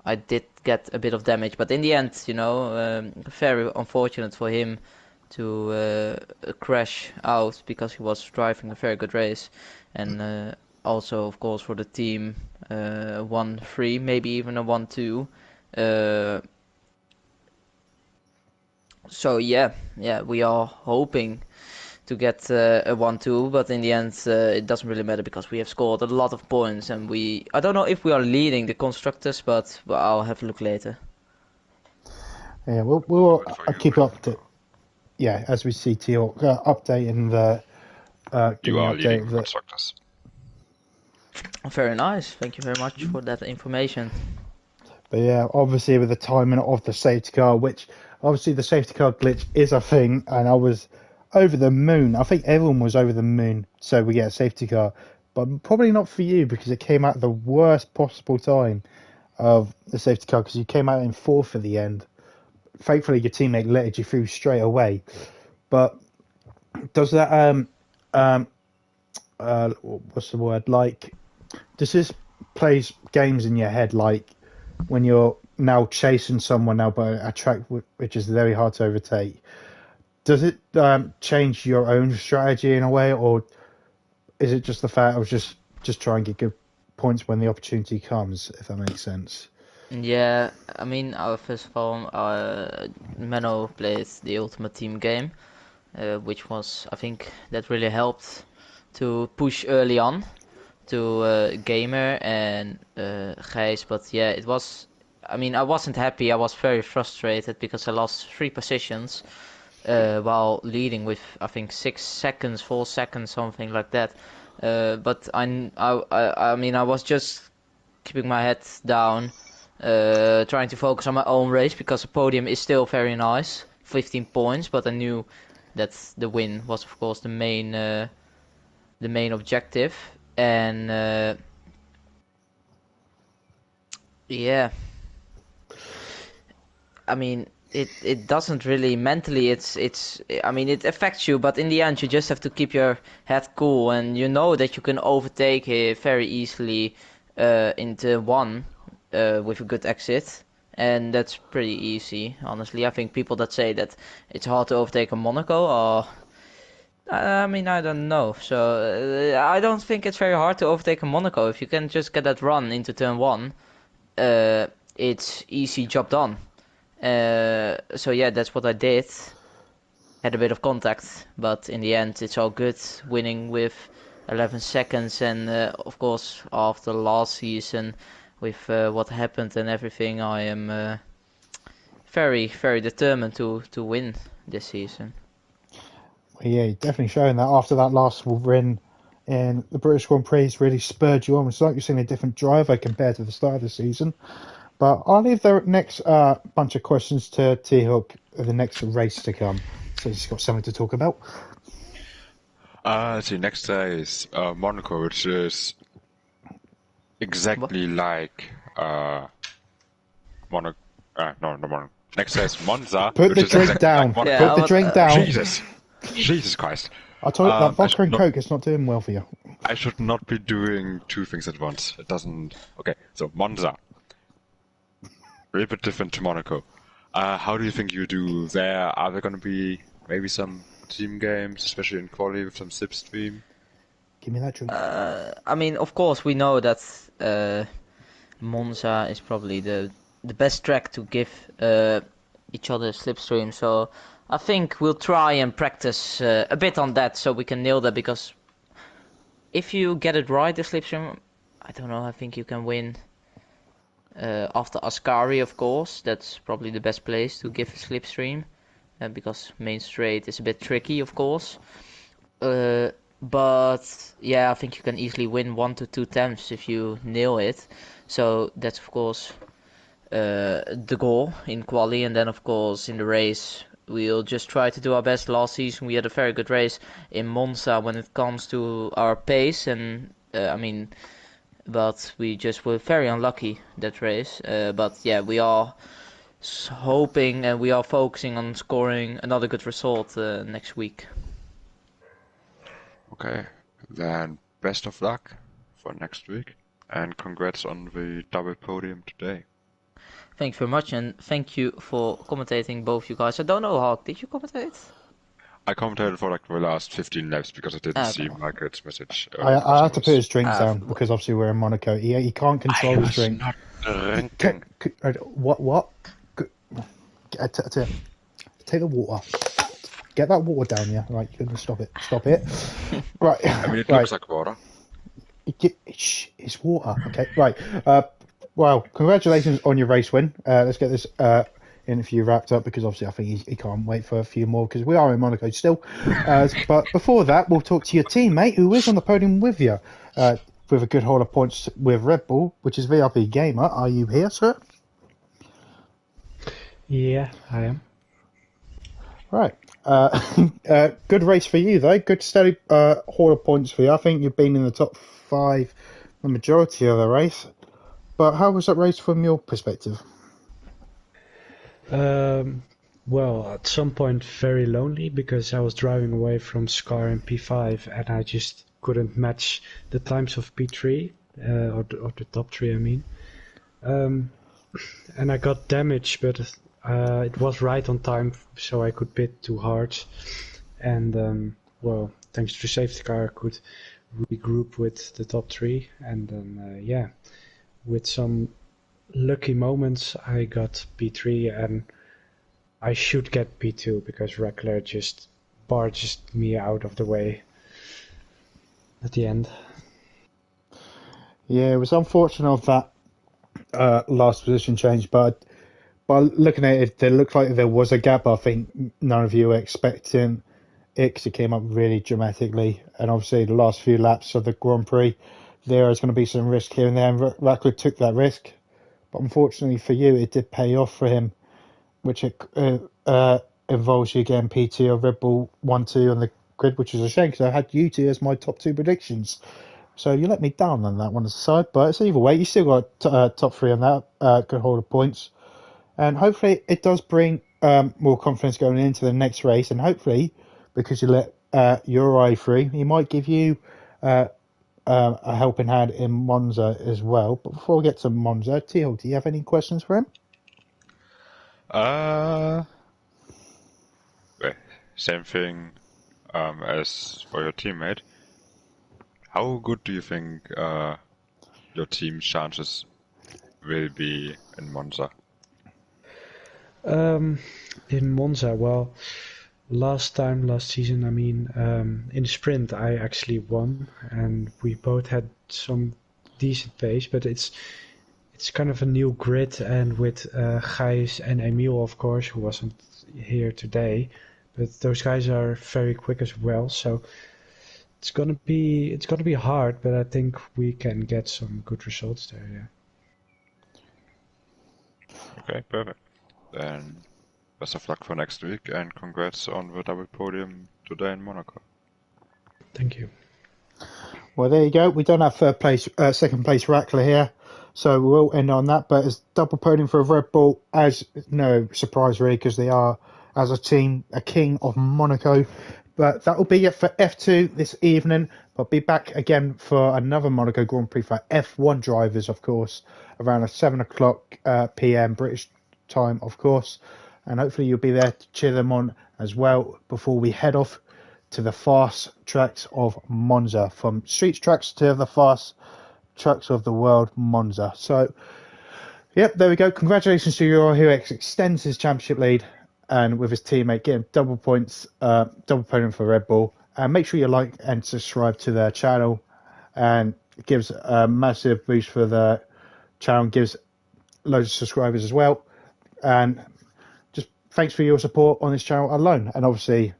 I did get a bit of damage. But in the end, you know, very unfortunate for him to crash out, because he was driving a very good race, and also, of course, for the team, 1-3, maybe even a 1-2. So yeah, we are hoping to get a 1-2, but in the end it doesn't really matter because we have scored a lot of points, and I don't know if we are leading the constructors, but I'll have a look later. Yeah, we'll Good for I'll you, keep good up for to as we see Teal updating the you giving are an leading update the of the. constructors. Very nice. Thank you very much for that information. But yeah, obviously with the timing of the safety car, which obviously the safety car glitch is a thing, and I was over the moon. I think everyone was over the moon, so we get a safety car, but probably not for you because it came out at the worst possible time of the safety car because you came out in fourth at the end. Thankfully, your teammate letted you through straight away. But does that what's the word, like, does this plays games in your head, like when you're now chasing someone now by a track which is very hard to overtake? Does it change your own strategy in a way, or is it just the fact of just try and get good points when the opportunity comes, if that makes sense? Yeah, I mean, first of all, Menno played the Ultimate Team game, which was, I think, that really helped to push early on to Gamer and Gijs. But yeah, it was. I mean, I wasn't happy. I was very frustrated because I lost 3 positions while leading with, I think, 6 seconds, 4 seconds, something like that. But I mean, I was just keeping my head down, trying to focus on my own race because the podium is still very nice, 15 points. But I knew that the win was, of course, the main objective, and yeah, I mean. It doesn't really mentally, it's I mean, it affects you, but in the end you just have to keep your head cool, and you know that you can overtake it very easily into one with a good exit, and that's pretty easy, honestly. I think people that say that it's hard to overtake in Monaco are, I mean, I don't know. So I don't think it's very hard to overtake in Monaco. If you can just get that run into turn one, uh, it's easy job done. So yeah, that's what I did. Had a bit of contact, but in the end, it's all good. Winning with 11 seconds, and of course, after last season, with what happened and everything, I am very, very determined to win this season. Yeah, you're definitely showing that after that last win in the British Grand Prix really spurred you on. It's like you're seeing a different driver compared to the start of the season. But I'll leave the next bunch of questions to T-Hook, the next race to come. So he's got something to talk about. The next is Monaco, which is exactly like Monaco. No, Monaco. Next is Monza, Put which the is drink exactly down. like Monaco. Yeah, Put the drink down. Jesus Christ. I told you that I vodka should and not- Coke is not doing well for you. I should not be doing two things at once. It doesn't. Okay, so Monza. A little bit different to Monaco. How do you think you do there? Are there going to be maybe some team games, especially in quality with some slipstream? Give me that drink. I mean, of course, we know that Monza is probably the best track to give each other slipstream. So I think we'll try and practice a bit on that so we can nail that. Because if you get it right, the slipstream, I don't know. I think you can win after Ascari, of course. That's probably the best place to give a slipstream because main straight is a bit tricky, of course. But yeah, I think you can easily win 1 to 2 attempts if you nail it. So that's of course the goal in quali, and then of course in the race we'll just try to do our best. Last season we had a very good race in Monza when it comes to our pace, and I mean, but we just were very unlucky that race. But yeah, we are hoping and we are focusing on scoring another good result next week. Okay, then best of luck for next week, and congrats on the double podium today. Thanks very much, and thank you for commentating, both you guys. I don't know, Hawk, did you commentate? I commentated for like the last 15 laps because I didn't see Okay. Margaret's message. I had to put his drink down f- because obviously we're in Monaco. He can't control I his was drink. not drinking. What? Take the water. get that water down, yeah. Right, you're gonna stop it. Stop it. Right, I mean, it right. looks like water. Shh, it's water. Okay, right. Well, congratulations on your race win. Let's get this interview wrapped up because obviously I think he can't wait for a few more because we are in Monaco still. But before that, we'll talk to your teammate who is on the podium with you with a good hold of points with Red Bull, which is VIP Gamer. Are you here, sir? Yeah, I am. Right. Good race for you, though. Good steady haul of points for you. I think you've been in the top 5 the majority of the race. But how was that race from your perspective? Well, at some point very lonely because I was driving away from Scar and P5 and I just couldn't match the times of P3, or the top 3, I mean. And I got damaged, but it was right on time, so I could pit 2 hard. And, well, thanks to the safety car, I could regroup with the top 3. And then, yeah, with some lucky moments, I got P3 and I should get P2 because Reckler just barged me out of the way at the end. Yeah, it was unfortunate of that last position change, but by looking at it, it looked like there was a gap. I think none of you were expecting it because it came up really dramatically. And obviously, the last few laps of the Grand Prix, there is going to be some risk here and there, and Reckler took that risk. But unfortunately for you, it did pay off for him, which involves you getting P2 or Red Bull 1-2 on the grid, which is a shame because I had you two as my top 2 predictions. So you let me down on that one aside, but it's either way. You still got top 3 on that, good hold of points. And hopefully it does bring more confidence going into the next race. And hopefully, because you let Uri free, he might give you a helping hand in Monza as well. But before we get to Monza, Teal, do you have any questions for him? Well, same thing as for your teammate. How good do you think your team's chances will be in Monza? In Monza, well, last season, I mean, in the sprint, I actually won, and we both had some decent pace, but it's kind of a new grid, and with Gijs and Emil, of course, who wasn't here today, but those guys are very quick as well, so it's gonna be hard, but I think we can get some good results there, yeah. Okay, perfect. Then best of luck for next week and congrats on the double podium today in Monaco. Thank you. Well, there you go. We don't have second place Rackler here, so we'll end on that. But it's double podium for Red Bull, as no surprise really, because they are, as a team, a king of Monaco. But that will be it for F2 this evening. I'll be back again for another Monaco Grand Prix for F1 drivers, of course, around 7 o'clock p.m. British time, of course. And hopefully you'll be there to cheer them on as well before we head off to the fast tracks of Monza, from street tracks to the fast tracks of the world, Monza. So, yep, there we go. Congratulations to Euro, who extends his championship lead, and with his teammate getting double points, double podium for Red Bull. And make sure you like and subscribe to their channel, and it gives a massive boost for the channel, gives loads of subscribers as well. And just thanks for your support on this channel alone, and obviously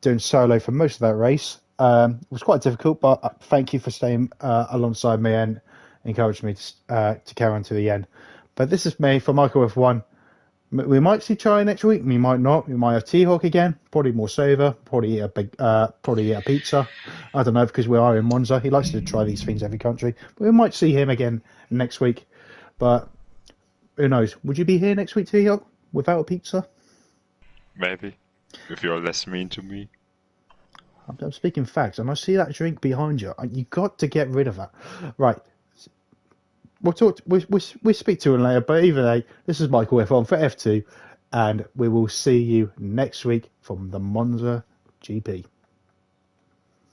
doing solo for most of that race was quite difficult, but thank you for staying alongside me and encouraging me to carry on to the end. But this is me for Michael F1. We might see Charlie next week. We might not. We might have T-Hawk again. Probably more sober. Probably eat a pizza. I don't know, because we are in Monza. He likes to try these things every country. But we might see him again next week. But who knows? Would you be here next week, T-Hawk, without a pizza? Maybe. If you're less mean to me. I'm speaking facts, and I see that drink behind you. You got to get rid of that. Right. We'll talk. We'll speak to him later. But either way, this is Michael F1 for F2, and we will see you next week from the Monza GP.